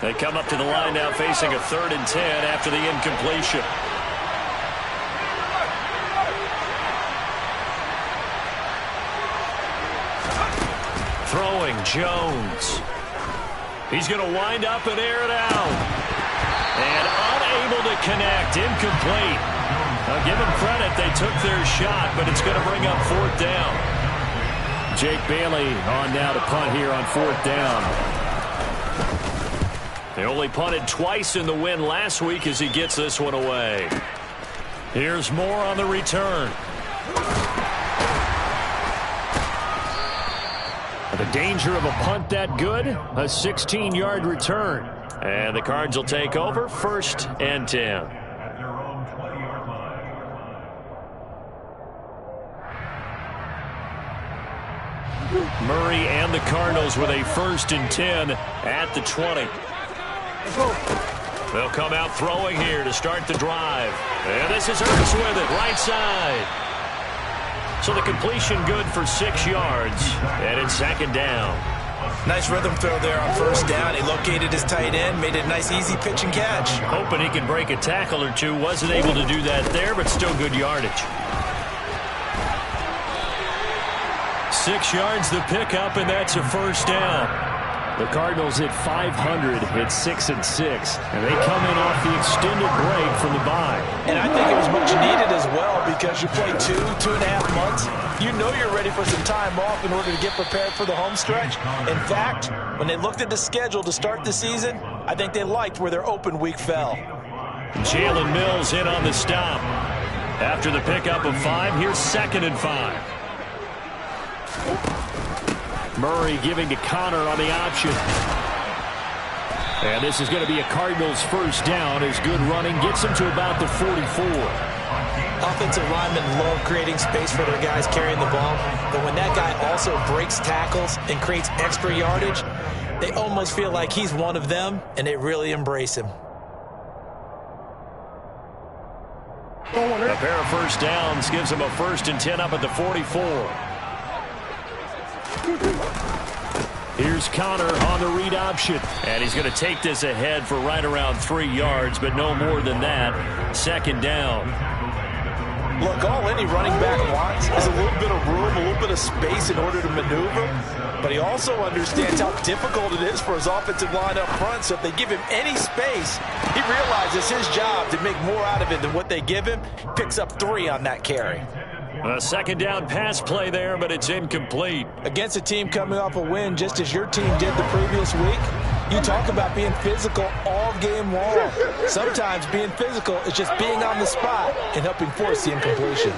They come up to the line now facing a 3rd and 10 after the incompletion. Throwing Jones. He's going to wind up and air it out. And unable to connect. Incomplete. I'll give them credit. They took their shot, but it's going to bring up 4th down. Jake Bailey on now to punt here on 4th down. They only punted twice in the win last week as he gets this one away. Here's more on the return. The danger of a punt that good, a 16-yard return. And the Cards will take over, 1st and 10. Murray and the Cardinals with a 1st and 10 at the 20. They'll come out throwing here to start the drive. And this is Ertz with it, right side. So the completion good for 6 yards, and it's 2nd down. Nice rhythm throw there on first down. He located his tight end, made it a nice, easy pitch and catch. Hoping he can break a tackle or two. Wasn't able to do that there, but still good yardage. 6 yards the pickup, and that's a first down. The Cardinals hit 500, hit 6-6, and they come in off the extended break from the bye. And I think it was much needed as well, because you play 2.5 months. You know you're ready for some time off in order to get prepared for the home stretch. In fact, when they looked at the schedule to start the season, I think they liked where their open week fell. Jalen Mills in on the stop. After the pickup of 5, here's 2nd and 5. Murray giving to Connor on the option. And this is going to be a Cardinals first down as good running gets them to about the 44. Offensive linemen love creating space for their guys carrying the ball, but when that guy also breaks tackles and creates extra yardage, they almost feel like he's one of them, and they really embrace him. A pair of first downs gives them a 1st and 10 up at the 44. Here's Connor on the read option. And he's going to take this ahead for right around 3 yards, but no more than that. 2nd down. Look, all any running back wants is a little bit of room, a little bit of space in order to maneuver. But he also understands how difficult it is for his offensive line up front. So if they give him any space, he realizes his job to make more out of it than what they give him. Picks up 3 on that carry. A 2nd down pass play there, but it's incomplete. Against a team coming off a win, just as your team did the previous week, you talk about being physical all game long. Sometimes being physical is just being on the spot and helping force the incompletion.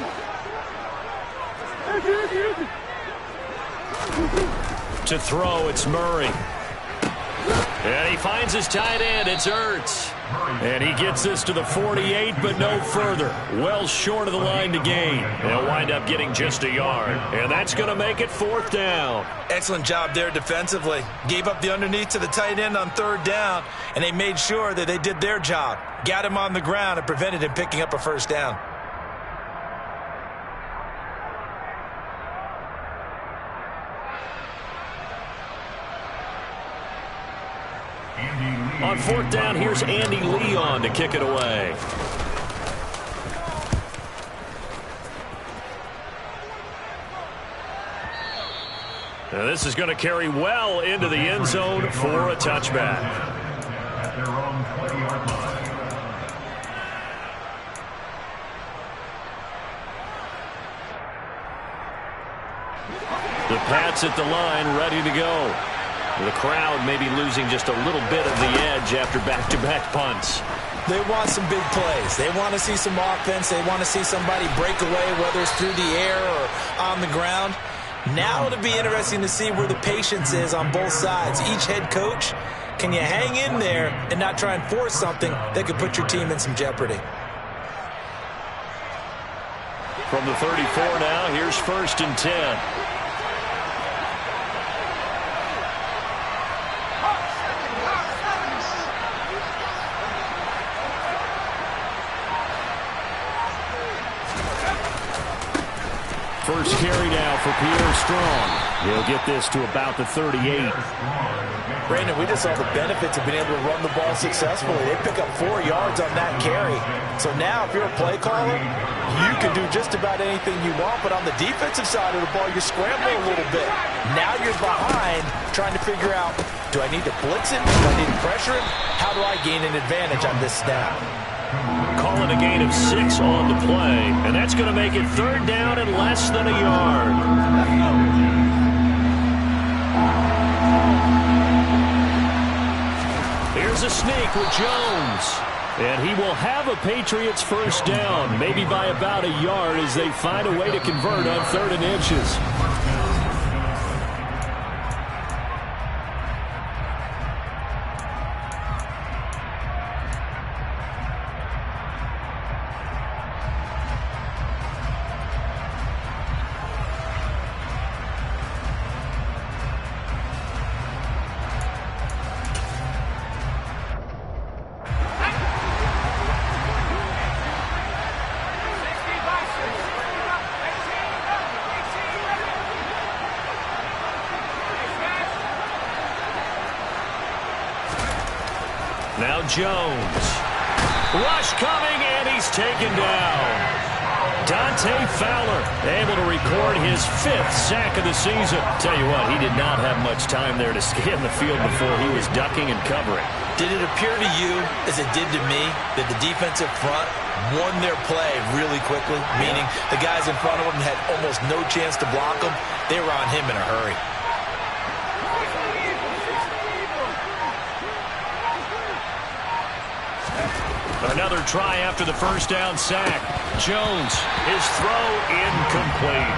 To throw, it's Murray. And he finds his tight end. It's Ertz. And he gets this to the 48, but no further. Well short of the line to gain. They'll wind up getting just a yard. And that's going to make it 4th down. Excellent job there defensively. Gave up the underneath to the tight end on 3rd down, and they made sure that they did their job. Got him on the ground and prevented him picking up a 1st down. On 4th down, here's Andy Leon to kick it away. Now this is going to carry well into the end zone for a touchback. The Pats at the line, ready to go. The crowd maybe losing just a little bit of the edge after back-to-back punts. They want some big plays. They want to see some offense. They want to see somebody break away, whether it's through the air or on the ground. Now it'll be interesting to see where the patience is on both sides. Each head coach, can you hang in there and not try and force something that could put your team in some jeopardy? From the 34 now, here's 1st and 10. First carry now for Pierre Strong. He'll get this to about the 38. Brandon, we just saw the benefits of being able to run the ball successfully. They pick up 4 yards on that carry. So now if you're a play caller, you can do just about anything you want. But on the defensive side of the ball, you're scrambling a little bit. Now you're behind trying to figure out, do I need to blitz him? Do I need to pressure him? How do I gain an advantage on this snap? Calling a gain of 6 on the play, and that's going to make it 3rd down and less than a yard. Here's a sneak with Jones. And he will have a Patriots first down, maybe by about a yard as they find a way to convert on 3rd and inches. Now Jones. Rush coming, and he's taken down. Dante Fowler able to record his 5th sack of the season. Tell you what, he did not have much time there to scan the field before he was ducking and covering. Did it appear to you, as it did to me, that the defensive front won their play really quickly? Meaning the guys in front of them had almost no chance to block him. They were on him in a hurry. Another try after the first down sack. Jones, his throw incomplete.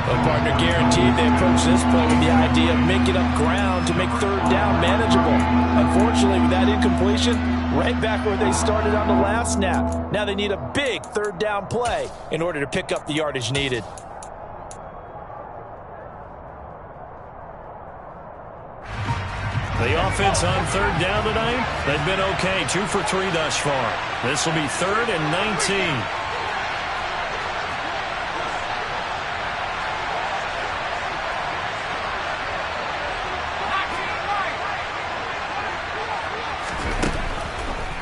Well, partner, guaranteed they approach this play with the idea of making up ground to make 3rd down manageable. Unfortunately, with that incompletion, right back where they started on the last snap. Now they need a big 3rd down play in order to pick up the yardage needed. The offense on 3rd down tonight, they've been okay. 2 for 3 thus far. This will be 3rd and 19.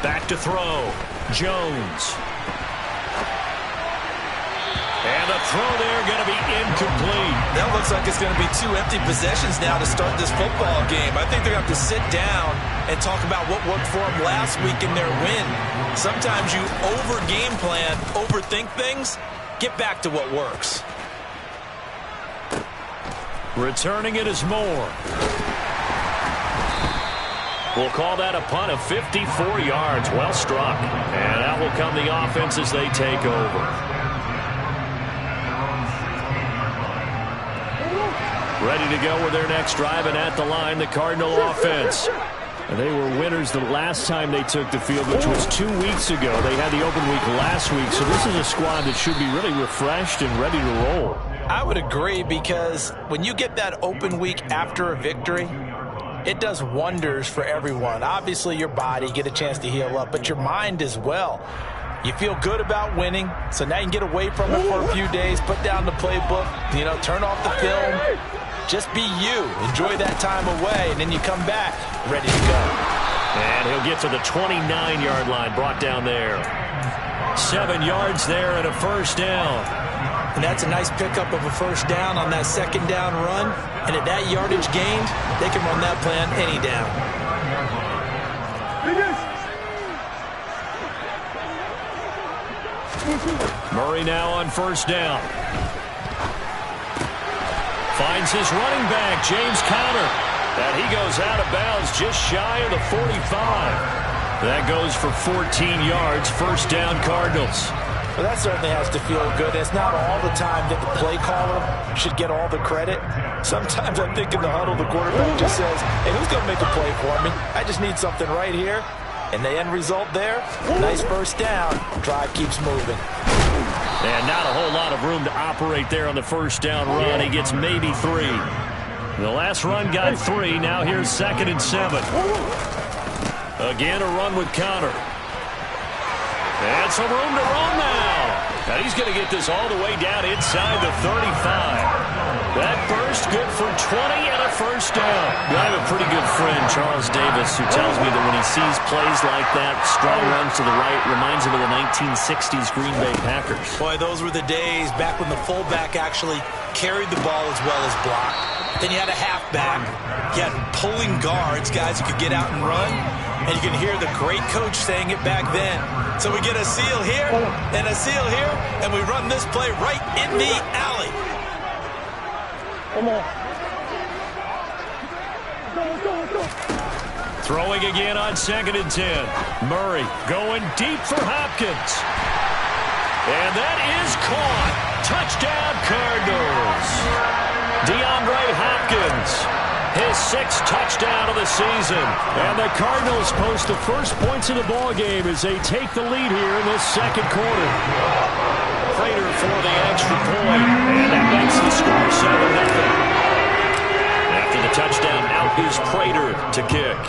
Back to throw. Jones. And the throw there going to be incomplete. That looks like it's going to be 2 empty possessions now to start this football game. I think they're going to have to sit down and talk about what worked for them last week in their win. Sometimes you over-game plan, overthink things. Get back to what works. Returning it is Moore. We'll call that a punt of 54 yards. Well struck. And out will come the offense as they take over. Ready to go with their next drive, and at the line, the Cardinal offense. And they were winners the last time they took the field, which was 2 weeks ago. They had the open week last week, so this is a squad that should be really refreshed and ready to roll. I would agree, because when you get that open week after a victory, it does wonders for everyone. Obviously, your body, get a chance to heal up, but your mind as well. You feel good about winning, so now you can get away from it for a few days, put down the playbook, turn off the film. Just be you. Enjoy that time away, and then you come back ready to go. And he'll get to the 29-yard line, brought down there. 7 yards there and a first down. And that's a nice pickup of a first down on that 2nd down run. And at that yardage gained, they can run that play on any down. Murray now on first down. Finds his running back, James Conner. And he goes out of bounds just shy of the 45. That goes for 14 yards. First down, Cardinals. Well, that certainly has to feel good. It's not all the time that the play caller should get all the credit. Sometimes I think in the huddle, the quarterback just says, hey, who's going to make a play for me? I just need something right here. And the end result there, nice first down. Drive keeps moving. And not a whole lot of room to operate there on the first down run. He gets maybe 3. The last run got 3. Now here's 2nd and 7. Again, a run with Conner. And some room to run now. And he's going to get this all the way down inside the 35. That burst good for 20 and a first down. I have a pretty good friend, Charles Davis, who tells me that when he sees plays like that, strong runs to the right, reminds him of the 1960s Green Bay Packers. Boy, those were the days back when the fullback actually carried the ball as well as blocked. Then you had a halfback. You had pulling guards, guys who could get out and run. And you can hear the great coach saying it back then. So we get a seal here and a seal here, and we run this play right in the alley. Come on. Throwing again on 2nd and 10. Murray going deep for Hopkins. And that is caught. Touchdown, Cardinals. DeAndre Hopkins, his 6th touchdown of the season. And the Cardinals post the first points of the ballgame as they take the lead here in this 2nd quarter. Prater for the extra point. And that makes the score 7-0. After the touchdown, out is Prater to kick.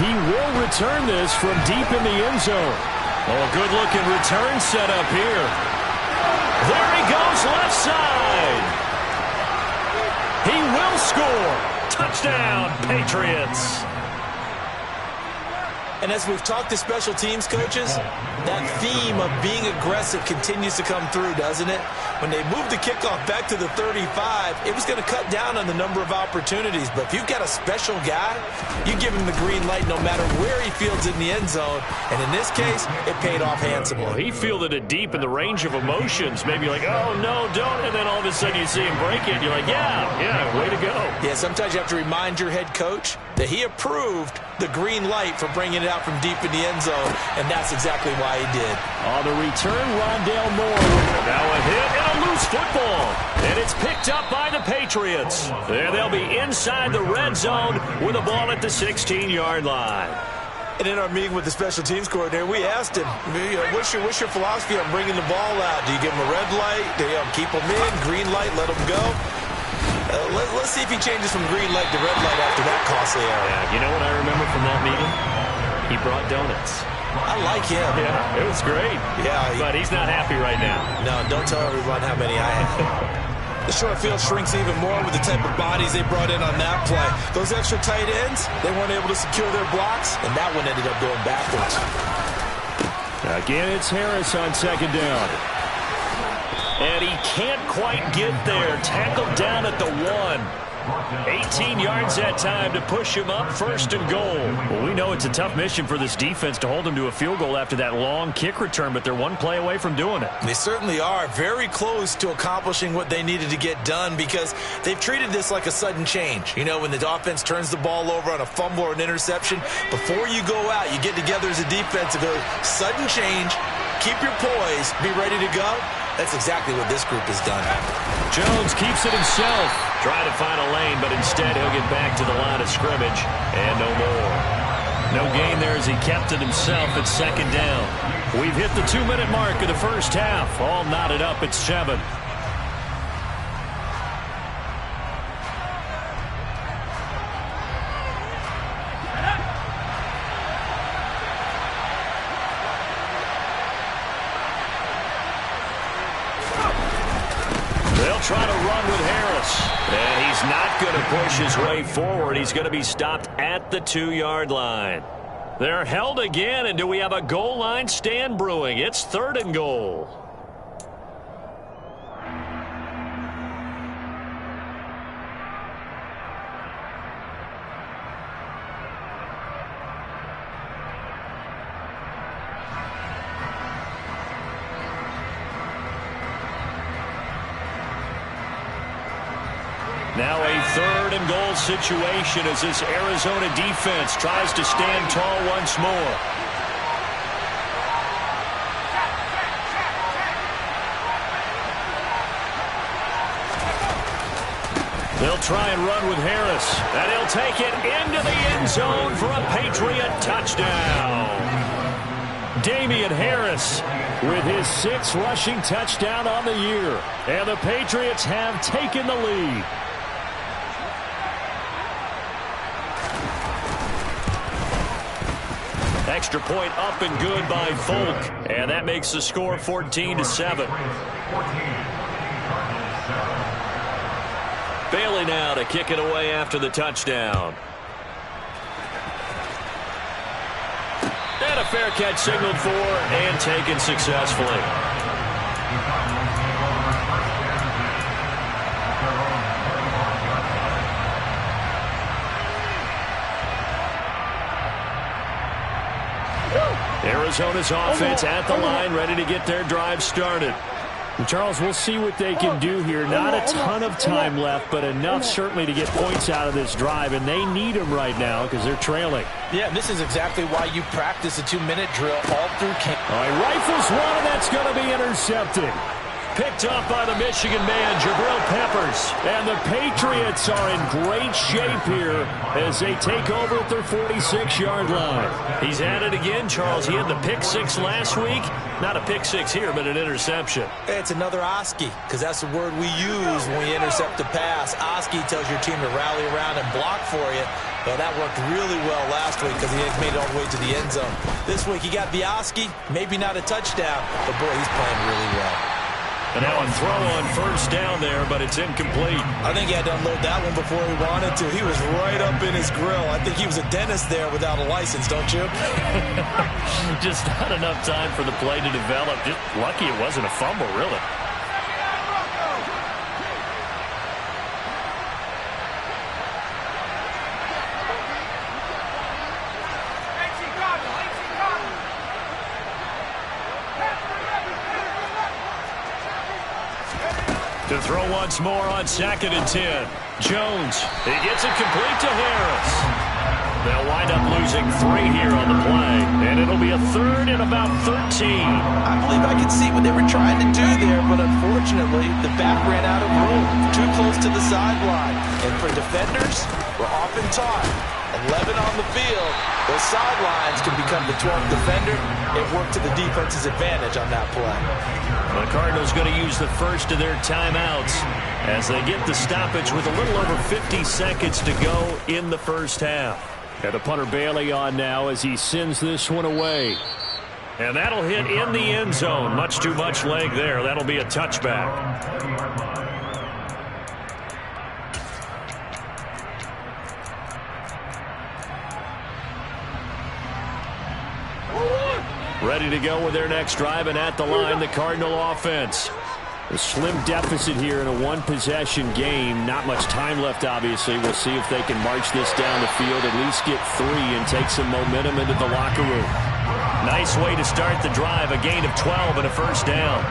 He will return this from deep in the end zone. Oh, a good-looking return set up here. There he goes, left side. He will score. Touchdown, Patriots. And as we've talked to special teams coaches, that theme of being aggressive continues to come through, doesn't it? When they moved the kickoff back to the 35, it was going to cut down on the number of opportunities. But if you've got a special guy, you give him the green light no matter where he fields in the end zone. And in this case, it paid off handsomely. Well, he fielded it deep in the range of emotions. Maybe like, oh, no, don't. And then all of a sudden you see him break it. And you're like, yeah, way to go. Yeah, sometimes you have to remind your head coach that he approved the green light for bringing it out from deep in the end zone, and that's exactly why he did. On the return, Rondale Moore. Now a hit and a loose football. And it's picked up by the Patriots. And they'll be inside the red zone with a ball at the 16-yard line. And in our meeting with the special teams coordinator, we asked him, what's your philosophy on bringing the ball out? Do you give him a red light? Do you keep him in? Green light, let him go? Let's see if he changes from green light to red light after that costly error. Yeah, you know what I remember from that meeting? He brought donuts. I like him. Yeah, it was great. Yeah, but he's not happy right now. No, don't tell everyone how many I have. The short field shrinks even more with the type of bodies they brought in on that play. Those extra tight ends, they weren't able to secure their blocks, and that one ended up going backwards. Again, it's Harris on second down. And he can't quite get there. Tackled down at the 1. 18 yards that time to push him up, first and goal. Well, we know it's a tough mission for this defense to hold him to a field goal after that long kick return, but they're one play away from doing it. They certainly are very close to accomplishing what they needed to get done because they've treated this like a sudden change. You know, when the offense turns the ball over on a fumble or an interception, before you go out, you get together as a defense and go, sudden change, keep your poise, be ready to go. That's exactly what this group has done. Jones keeps it himself. Trying to find a lane, but instead he'll get back to the line of scrimmage. And no more. No gain there as he kept it himself at second down. We've hit the 2-minute mark of the first half. All knotted up at 7. Try to run with Harris. And he's not going to push his way forward. He's going to be stopped at the 2-yard line. They're held again, and do we have a goal line stand brewing? It's 3rd and goal. Now a 3rd and goal situation as this Arizona defense tries to stand tall once more. They'll try and run with Harris, and he'll take it into the end zone for a Patriot touchdown. Damian Harris with his 6th rushing touchdown on the year, and the Patriots have taken the lead. Extra point up and good by Folk. And that makes the score 14-7. Bailey now to kick it away after the touchdown. And a fair catch signaled for and taken successfully. Arizona's offense at the line, ready to get their drive started. And Charles, we'll see what they can do here. Not a ton of time left, but enough certainly to get points out of this drive, and they need them right now because they're trailing. Yeah, and this is exactly why you practice a 2-minute drill all through camp. All right, rifles one, and that's going to be intercepted. Picked up by the Michigan man, Jabril Peppers. And the Patriots are in great shape here as they take over at their 46-yard line. He's at it again, Charles. He had the pick 6 last week. Not a pick 6 here, but an interception. It's another Oski, because that's the word we use when we intercept a pass. Oski tells your team to rally around and block for you. Well, that worked really well last week because he had made it all the way to the end zone. This week he got the Oski, maybe not a touchdown, but boy, he's playing really well. And now a throw on first down there, but it's incomplete. I think he had to unload that one before he wanted to. He was right up in his grill. I think he was a dentist there without a license, don't you? Just not enough time for the play to develop. Just lucky it wasn't a fumble, really. To throw once more on 2nd and 10. Jones, he gets it complete to Harris. They'll wind up losing 3 here on the play, and it'll be a 3rd and about 13. I believe I could see what they were trying to do there, but unfortunately, the back ran out of room, too close to the sideline. And for defenders, we're often taught, 11 on the field, those sidelines can become the 12th defender. It worked to the defense's advantage on that play. The Cardinals going to use the first of their timeouts as they get the stoppage with a little over 50 seconds to go in the first half. And the punter Bailey on now as he sends this one away. And that'll hit in the end zone. Much too much leg there. That'll be a touchback. Ready to go with their next drive, and at the line, the Cardinal offense. A slim deficit here in a one-possession game. Not much time left, obviously. We'll see if they can march this down the field, at least get 3 and take some momentum into the locker room. Nice way to start the drive, a gain of 12 and a first down.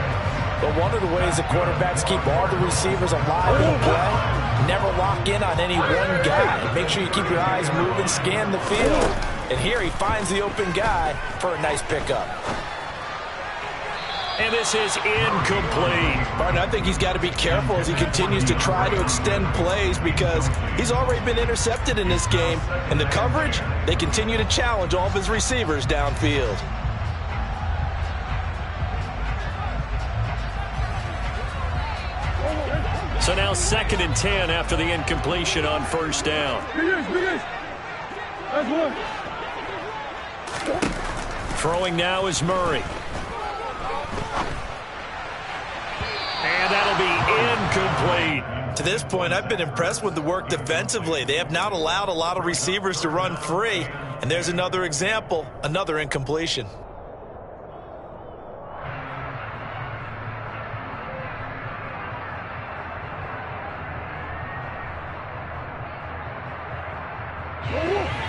But one of the ways the quarterbacks keep all the receivers alive in play, never lock in on any one guy. Make sure you keep your eyes moving, scan the field. And here he finds the open guy for a nice pickup. And this is incomplete. Martin, I think he's got to be careful as he continues to try to extend plays because he's already been intercepted in this game. And the coverage, they continue to challenge all of his receivers downfield. So now 2nd and 10 after the incompletion on first down. Throwing now is Murray. And that'll be incomplete. To this point, I've been impressed with the work defensively. They have not allowed a lot of receivers to run free. And there's another example, another incompletion.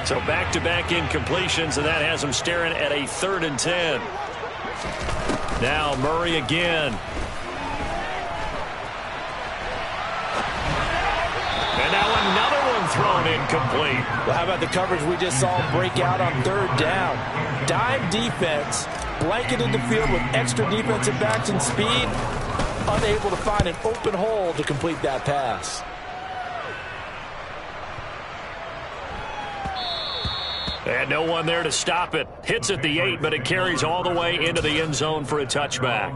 So back-to-back incompletions, and that has them staring at a 3rd and 10. Now Murray again. And now another one thrown incomplete. Well, how about the coverage we just saw break out on 3rd down? Dime defense, blanketed the field with extra defensive backs and speed, unable to find an open hole to complete that pass. And no one there to stop it. Hits at the 8, but it carries all the way into the end zone for a touchback.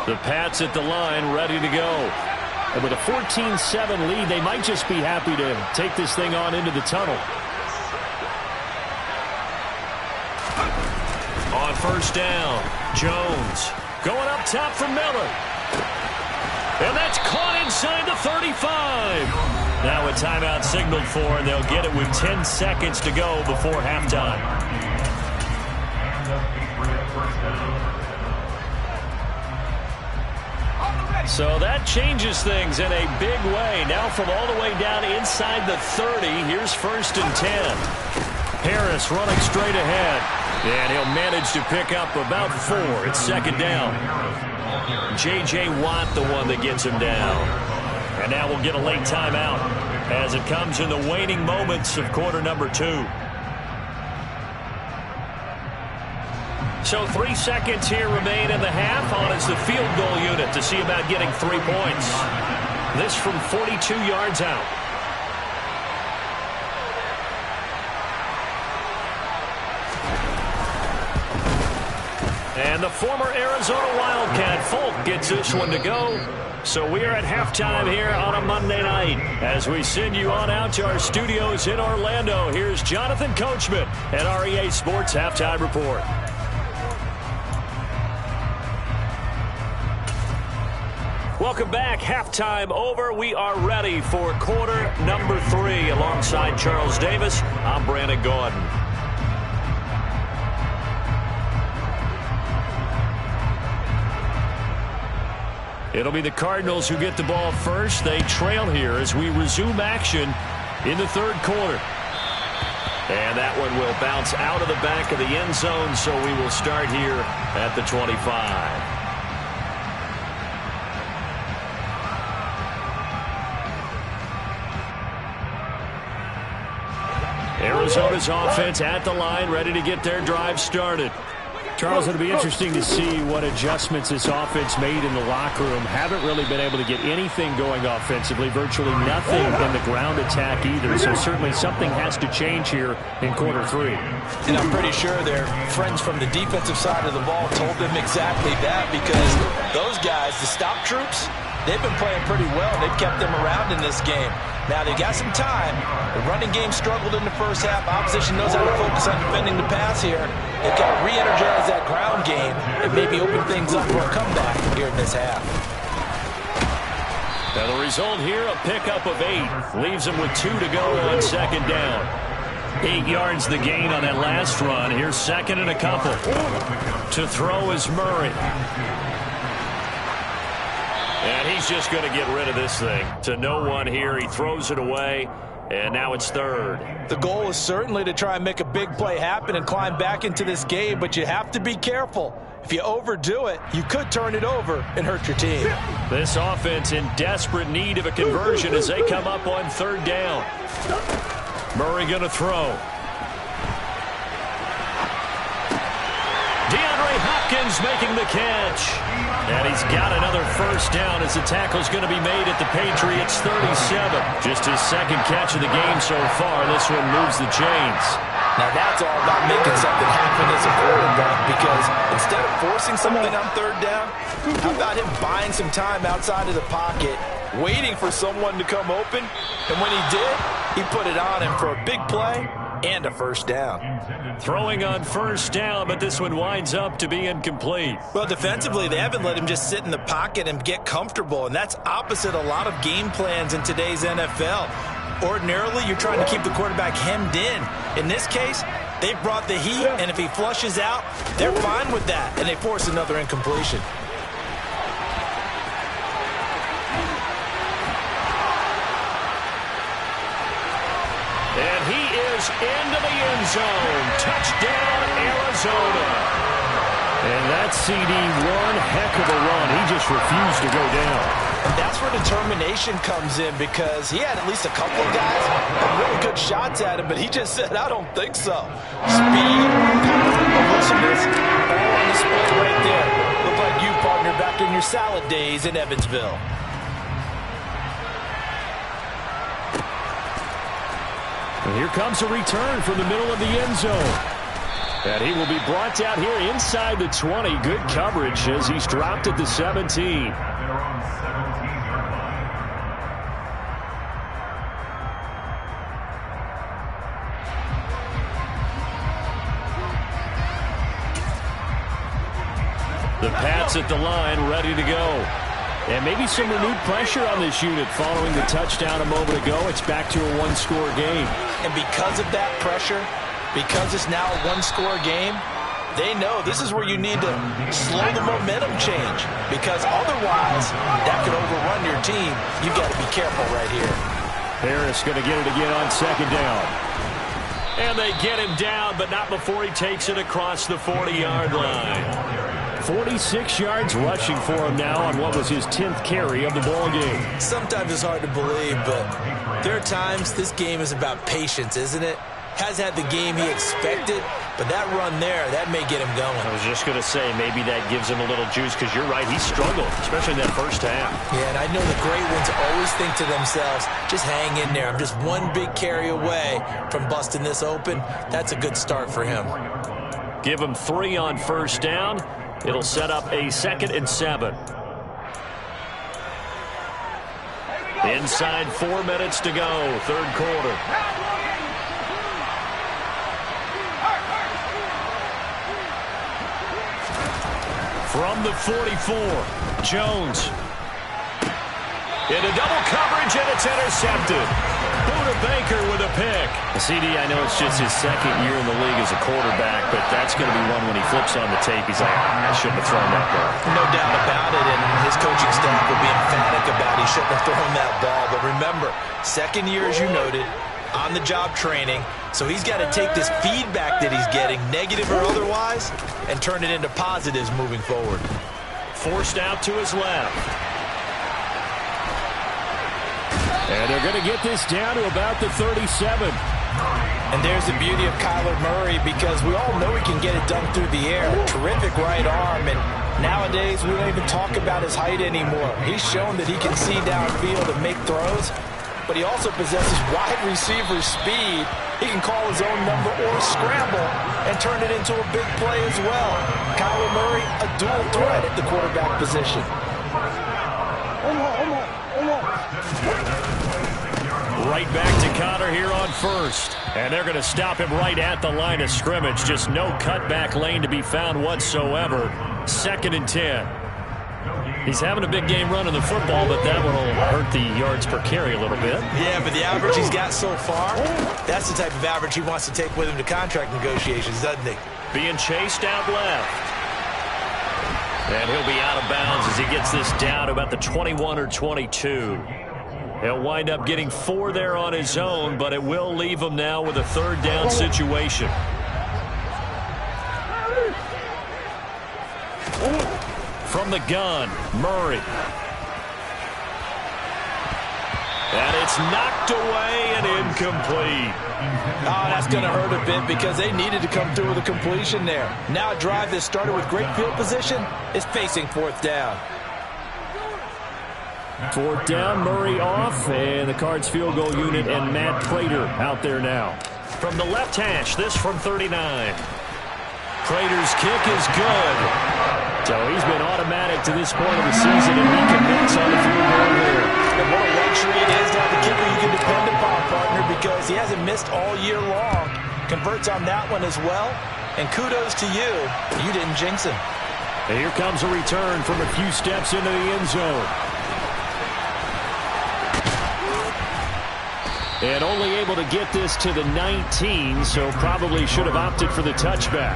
The Pats at the line, ready to go. And with a 14-7 lead, they might just be happy to take this thing on into the tunnel. On first down, Jones going up top for Miller. And that's caught inside the 35. Now a timeout signaled for, and they'll get it with 10 seconds to go before halftime. So that changes things in a big way. Now from all the way down inside the 30, here's 1st and 10. Harris running straight ahead. And he'll manage to pick up about 4. It's 2nd down. J.J. Watt, the one that gets him down. And now we'll get a late timeout as it comes in the waning moments of quarter number 2. So 3 seconds here remain in the half. On is the field goal unit to see about getting 3 points. This from 42 yards out. And the former Arizona Wildcat Folk gets this one to go. So we are at halftime here on a Monday night. As we send you on out to our studios in Orlando, here's Jonathan Coachman at our EA Sports Halftime Report. Welcome back. Halftime over. We are ready for quarter number 3. Alongside Charles Davis, I'm Brandon Gordon. It'll be the Cardinals who get the ball first. They trail here as we resume action in the third quarter. And that one will bounce out of the back of the end zone, so we will start here at the 25. Arizona's offense at the line, ready to get their drive started. Charles, it'll be interesting to see what adjustments this offense made in the locker room. Haven't really been able to get anything going offensively, virtually nothing in the ground attack either. So certainly something has to change here in quarter 3. And I'm pretty sure their friends from the defensive side of the ball told them exactly that, because those guys, the stop troops, they've been playing pretty well. They've kept them around in this game. Now, they've got some time. The running game struggled in the first half. Opposition knows how to focus on defending the pass here. They've got to re-energize that ground game and maybe open things up for a comeback here in this half. Now, the result here, a pickup of 8. Leaves them with 2 to go on second down. 8 yards the gain on that last run. Here's second and a couple. To throw is Murray. And he's just going to get rid of this thing. To no one here. He throws it away. And now it's third. The goal is certainly to try and make a big play happen and climb back into this game, but you have to be careful. If you overdo it, you could turn it over and hurt your team. This offense in desperate need of a conversion as they come up on third down. Murray going to throw. DeAndre Hopkins making the catch. And he's got another first down as the tackle's going to be made at the Patriots 37. Just his second catch of the game so far. This one moves the chains. Now that's all about making something happen as a quarterback, because instead of forcing something on third down, how about him buying some time outside of the pocket, waiting for someone to come open, and when he did, he put it on him for a big play and a first down. Throwing on first down, but this one winds up to be incomplete. Well, defensively, they haven't let him just sit in the pocket and get comfortable, and that's opposite a lot of game plans in today's NFL. Ordinarily, you're trying to keep the quarterback hemmed in. In this case, they've brought the heat, and if he flushes out, they're fine with that, and they force another incompletion. And he is into the end zone. Touchdown, Arizona. And that CD, one heck of a run. He just refused to go down. And that's where determination comes in, because he had at least a couple of guys with really good shots at him, but he just said, I don't think so. Speed, power, elusiveness, all on display right there. Look like you, partner, back in your salad days in Evansville. And here comes a return from the middle of the end zone. And he will be brought down here inside the 20. Good coverage as he's dropped at the 17. The Pats at the line, ready to go. And maybe some renewed pressure on this unit following the touchdown a moment ago. It's back to a one-score game. And because of that pressure, because it's now a one-score game, they know this is where you need to slow the momentum change, because otherwise that could overrun your team. You've got to be careful right here. Harris going to get it again on second down. And they get him down, but not before he takes it across the 40-yard line. 46 yards rushing for him now on what was his 10th carry of the ball game. Sometimes it's hard to believe, but there are times this game is about patience, isn't it? Has had the game he expected, but that run there, that may get him going. I was just going to say, maybe that gives him a little juice, because you're right, he struggled, especially in that first half. Yeah, and I know the great ones always think to themselves, just hang in there. I'm just one big carry away from busting this open. That's a good start for him. Give him 3 on first down. It'll set up a 2nd and 7. Inside 4 minutes to go, third quarter. From the 44, Jones. Into double coverage, and it's intercepted. Buda Baker with a pick. CD, I know it's just his 2nd year in the league as a quarterback, but that's going to be one when he flips on the tape, he's like, I shouldn't have thrown that ball. No doubt about it, and his coaching staff will be emphatic about he shouldn't have thrown that ball. But remember, 2nd year, as you noted, on-the-job training, so he's got to take this feedback that he's getting, negative or otherwise, and turn it into positives moving forward. Forced out to his left. And they're going to get this down to about the 37. And there's the beauty of Kyler Murray, because we all know he can get it done through the air. Terrific right arm, and nowadays we don't even talk about his height anymore. He's shown that he can see downfield and make throws, but he also possesses wide receiver speed. He can call his own number or scramble and turn it into a big play as well. Kyler Murray, a dual threat at the quarterback position. Right back to Connor here on first. And they're going to stop him right at the line of scrimmage. Just no cutback lane to be found whatsoever. 2nd and 10. He's having a big game running the football, but that one will hurt the yards per carry a little bit. Yeah, but the average he's got so far, that's the type of average he wants to take with him to contract negotiations, doesn't he? Being chased out left. And he'll be out of bounds as he gets this down to about the 21 or 22. He'll wind up getting 4 there on his own, but it will leave him now with a 3rd down situation. From the gun, Murray. And it's knocked away and incomplete. Oh, that's going to hurt a bit because they needed to come through with a completion there. Now a drive that started with great field position is facing 4th down. 4th down, Murray off, and the Cards field goal unit and Matt Prater out there now. From the left hash, this from 39. Prater's kick is good. So he's been automatic to this point of the season, and he commits on the field goal here. And what a luxury it is to have a kicker you can depend upon, partner, because he hasn't missed all year long. Converts on that one as well. And kudos to you. You didn't jinx him. And here comes a return from a few steps into the end zone. And only able to get this to the 19, so probably should have opted for the touchback.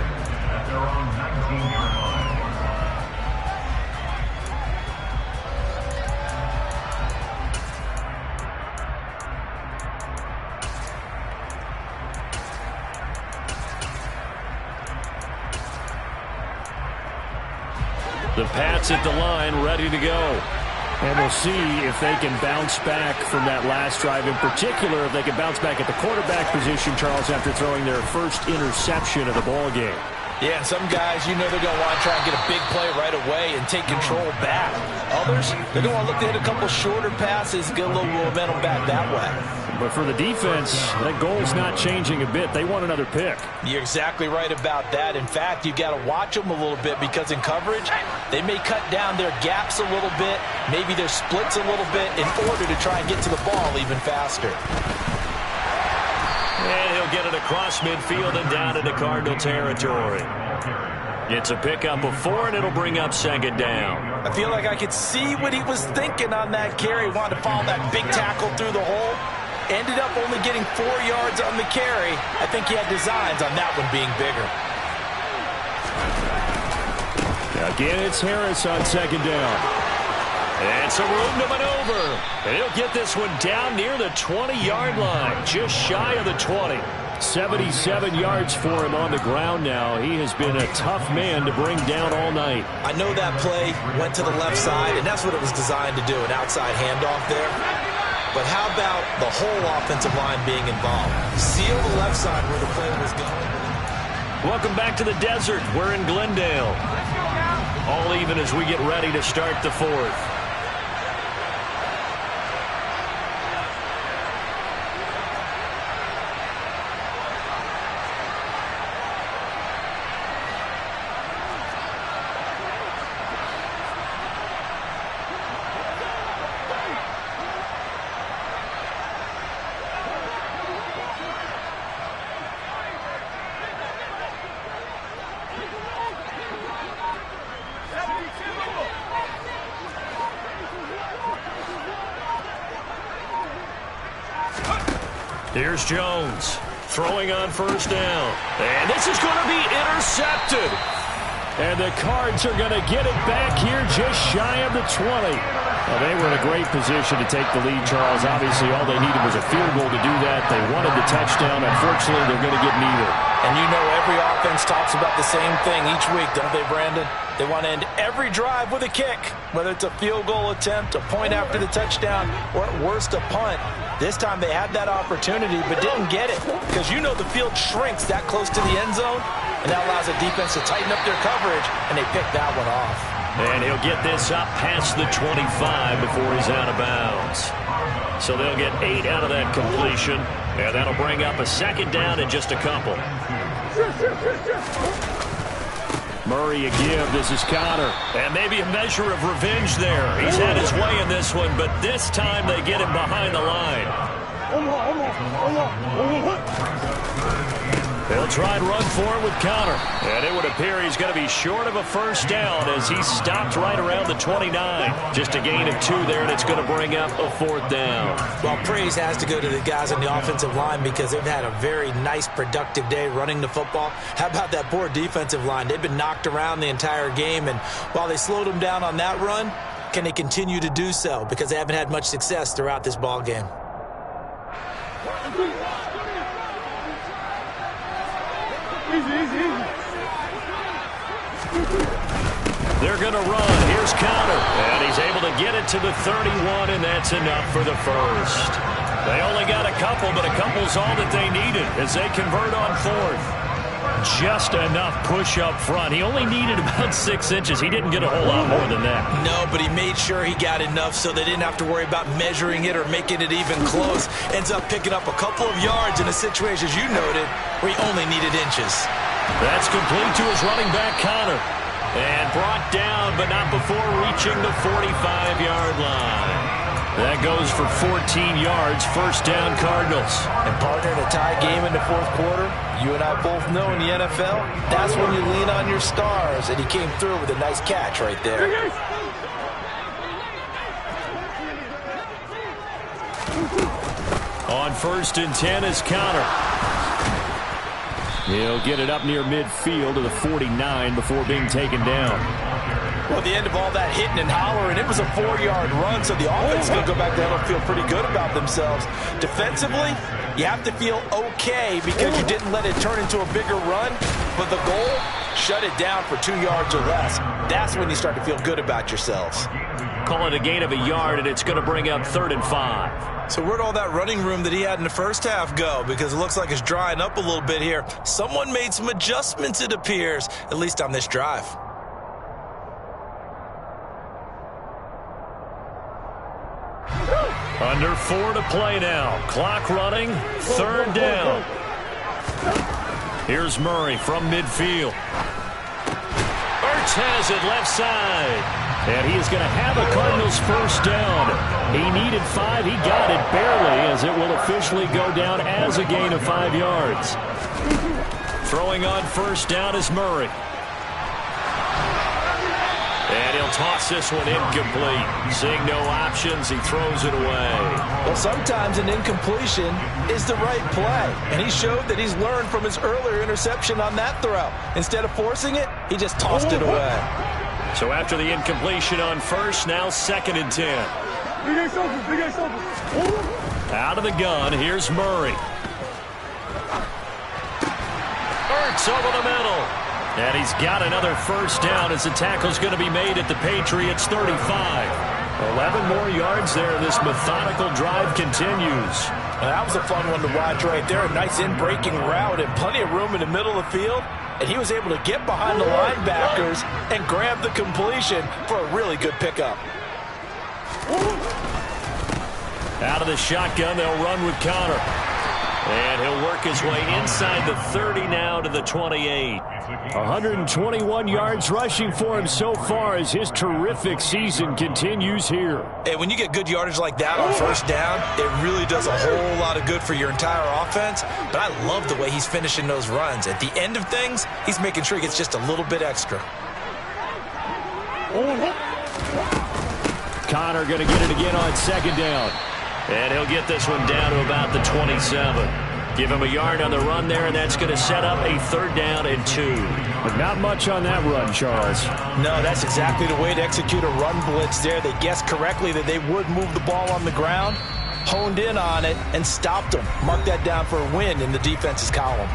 The Pats at the line, ready to go. And we'll see if they can bounce back from that last drive. In particular, if they can bounce back at the quarterback position, Charles, after throwing their first interception of the ball game. Yeah, and some guys, you know they're going to want to try and get a big play right away and take control back. Others, they're going to look to hit a couple shorter passes, get a little momentum back that way. But for the defense, that goal's not changing a bit. They want another pick. You're exactly right about that. In fact, you've got to watch them a little bit because in coverage, they may cut down their gaps a little bit, maybe their splits a little bit in order to try and get to the ball even faster. And he'll get it across midfield and down into Cardinal territory. It's a pickup of 4, and it'll bring up 2nd down. I feel like I could see what he was thinking on that carry. Wanted to follow that big tackle through the hole. Ended up only getting 4 yards on the carry. I think he had designs on that one being bigger. Again, it's Harris on 2nd down. And some room to maneuver. And he'll get this one down near the 20-yard line, just shy of the 20. 77 yards for him on the ground now. He has been a tough man to bring down all night. I know that play went to the left side, and that's what it was designed to do, an outside handoff there. But how about the whole offensive line being involved? Seal the left side where the play was going. Welcome back to the desert. We're in Glendale. All even as we get ready to start the 4th. Here's Jones throwing on first down. And this is going to be intercepted. And the Cards are going to get it back here just shy of the 20. Well, they were in a great position to take the lead, Charles. Obviously, all they needed was a field goal to do that. They wanted the touchdown. Unfortunately, they're going to get neither. And you know every offense talks about the same thing each week, don't they, Brandon? They want to end every drive with a kick, whether it's a field goal attempt, a point after the touchdown, or at worst, a punt. This time they had that opportunity but didn't get it because you know the field shrinks that close to the end zone, and that allows the defense to tighten up their coverage, and they pick that one off. And he'll get this up past the 25 before he's out of bounds. So they'll get 8 out of that completion, and that'll bring up a second down in just a couple. Murray a give. This is Connor. And maybe a measure of revenge there. He's had his way in this one, but this time they get him behind the line. They'll try and run for it with Connor. And it would appear he's going to be short of a first down as he's stopped right around the 29. Just a gain of 2 there, and it's going to bring up a 4th down. Well, praise has to go to the guys on the offensive line because they've had a very nice, productive day running the football. How about that poor defensive line? They've been knocked around the entire game, and while they slowed them down on that run, can they continue to do so? Because they haven't had much success throughout this ball game. They're going to run. Here's Connor. And he's able to get it to the 31, and that's enough for the first. They only got a couple, but a couple's all that they needed as they convert on 4th. Just enough push up front. He only needed about 6 inches. He didn't get a whole lot more than that. No, but he made sure he got enough so they didn't have to worry about measuring it or making it even close. Ends up picking up a couple of yards in a situation, as you noted, where he only needed inches. That's complete to his running back, Connor. And brought down, but not before reaching the 45-yard line. That goes for 14 yards, first down Cardinals. And partner, in a tie game in the 4th quarter, you and I both know in the NFL, that's when you lean on your stars, and he came through with a nice catch right there. On 1st and 10 is Connor. He'll get it up near midfield to the 49 before being taken down. Well, at the end of all that hitting and hollering, it was a 4-yard run, so the offense is going to go back there and feel pretty good about themselves. Defensively, you have to feel okay because you didn't let it turn into a bigger run, but the goal, shut it down for 2 yards or less. That's when you start to feel good about yourselves. Call it a gain of a yard, and it's going to bring up 3rd and 5. So where'd all that running room that he had in the first half go? Because it looks like it's drying up a little bit here. Someone made some adjustments, it appears, at least on this drive. Under 4 to play now. Clock running. 3rd down. Here's Murray from midfield. Ertz has it left side. And he is going to have a Cardinals first down. He needed 5. He got it barely as it will officially go down as a gain of 5 yards. Throwing on first down is Murray. And he'll toss this one incomplete. Seeing no options, he throws it away. Well, sometimes an incompletion is the right play. And he showed that he's learned from his earlier interception on that throw. Instead of forcing it, he just tossed it away. So after the incompletion on first, now 2nd and 10. Out of the gun, here's Murray. Ertz over the middle. And he's got another first down as the tackle's going to be made at the Patriots 35. 11 more yards there. This methodical drive continues. Now, that was a fun one to watch right there. A nice in-breaking route and plenty of room in the middle of the field. And he was able to get behind the linebackers and grab the completion for a really good pickup. Out of the shotgun, they'll run with Connor. And he'll work his way inside the 30 now to the 28. 121 yards rushing for him so far as his terrific season continues here. And when you get good yardage like that on first down, it really does a whole lot of good for your entire offense. But I love the way he's finishing those runs. At the end of things, he's making sure he gets just a little bit extra. Connor going to get it again on 2nd down. And he'll get this one down to about the 27. Give him a yard on the run there, and that's going to set up a 3rd down and 2. But not much on that run, Charles. No, that's exactly the way to execute a run blitz there. They guessed correctly that they would move the ball on the ground, honed in on it, and stopped them. Mark that down for a win in the defense's column.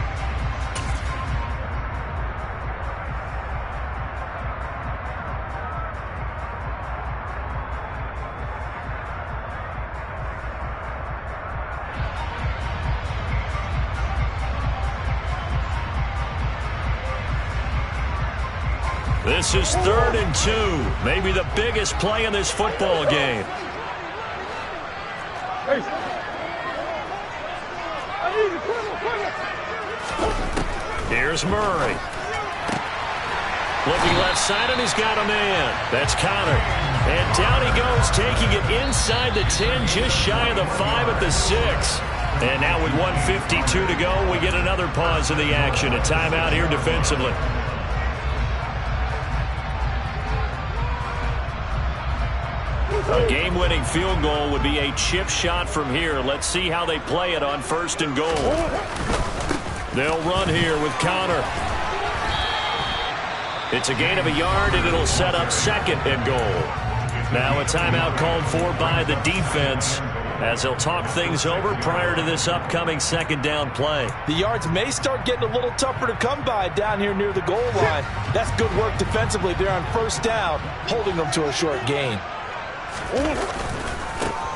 This is 3rd and 2. Maybe the biggest play in this football game. Here's Murray. Looking left side, and he's got a man. That's Connor. And down he goes, taking it inside the 10, just shy of the 5 at the 6. And now with 1:52 to go, we get another pause in the action. A timeout here defensively. A game-winning field goal would be a chip shot from here. Let's see how they play it on 1st and goal. They'll run here with Connor. It's a gain of a yard, and it'll set up 2nd and goal. Now a timeout called for by the defense as they'll talk things over prior to this upcoming 2nd down play. The yards may start getting a little tougher to come by down here near the goal line. That's good work defensively there on 1st down, holding them to a short gain.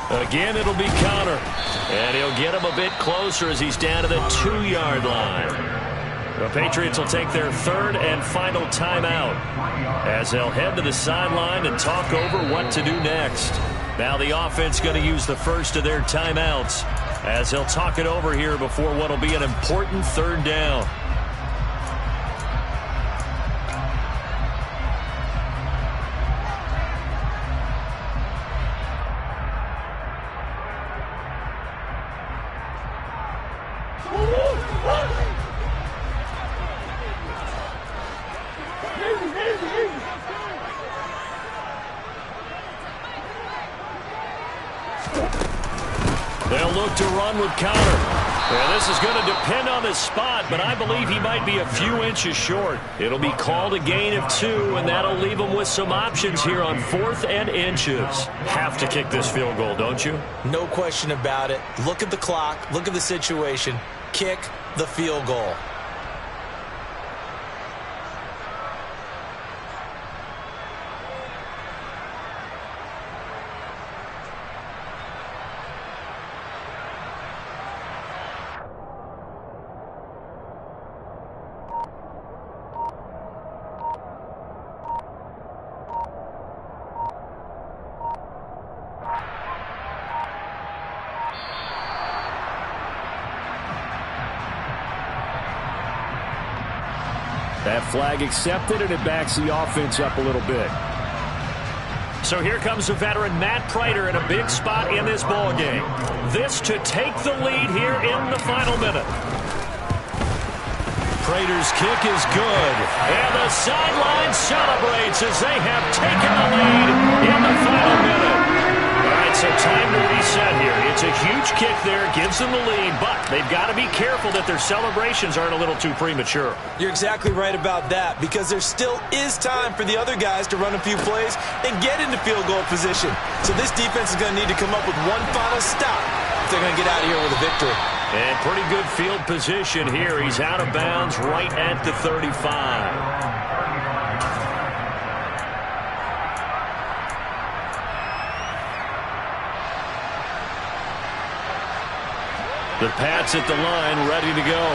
Again, it'll be Connor. And he'll get him a bit closer as he's down to the 2-yard line. The Patriots will take their 3rd and final timeout as they'll head to the sideline and talk over what to do next. Now the offense going to use the first of their timeouts as they'll talk it over here before what will be an important 3rd down. They'll look to run with Connor. And this is going to depend on the spot, but I believe he might be a few inches short. It'll be called a gain of 2, and that'll leave him with some options here on 4th and inches. Have to kick this field goal, don't you? No question about it. Look at the clock. Look at the situation. Kick the field goal. That flag accepted, and it backs the offense up a little bit. So here comes the veteran Matt Prater in a big spot in this ball game. This to take the lead here in the final minute. Prater's kick is good. And the sideline celebrates as they have taken the lead in the final minute. All right, so time to reset here. It's a huge kick there, gives them the lead, but they've got to be careful that their celebrations aren't a little too premature. You're exactly right about that, because there still is time for the other guys to run a few plays and get into field goal position. So this defense is going to need to come up with one final stop if they're going to get out of here with a victory. And pretty good field position here. He's out of bounds right at the 35. The Pats at the line, ready to go.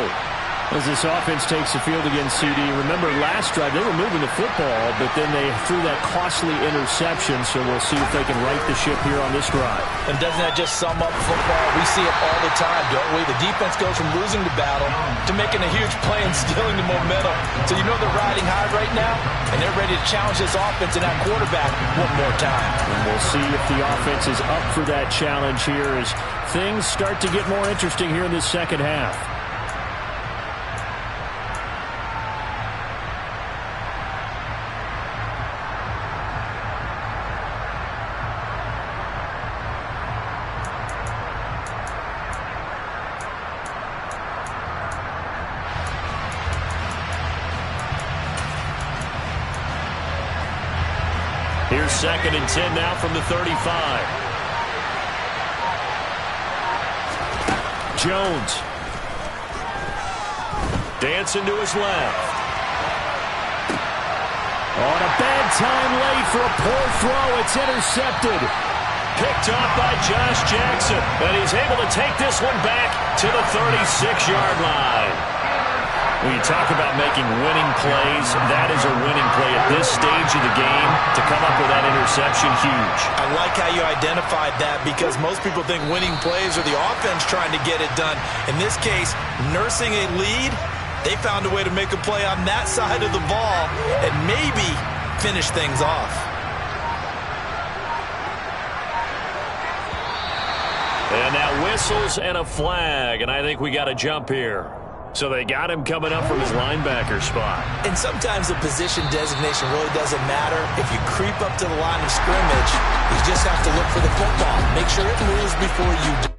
As this offense takes the field against CD, remember last drive they were moving the football, but then they threw that costly interception, so we'll see if they can right the ship here on this drive. And doesn't that just sum up football? We see it all the time, don't we? The defense goes from losing the battle to making a huge play and stealing the momentum. So you know they're riding high right now, and they're ready to challenge this offense and that quarterback one more time. And we'll see if the offense is up for that challenge here as things start to get more interesting here in this second half. Here's 2nd and 10 now from the 35. Jones. Dancing to his left. On a bad time late for a poor throw. It's intercepted. Picked off by Josh Jackson. And he's able to take this one back to the 36-yard line. When you talk about making winning plays, that is a winning play at this stage of the game. To come up with that interception, huge. I like how you identified that because most people think winning plays are the offense trying to get it done. In this case, nursing a lead, they found a way to make a play on that side of the ball and maybe finish things off. And now whistles and a flag, and I think we got a jump here. So they got him coming up from his linebacker spot. And sometimes the position designation really doesn't matter. If you creep up to the line of scrimmage, you just have to look for the football. Make sure it moves before you do.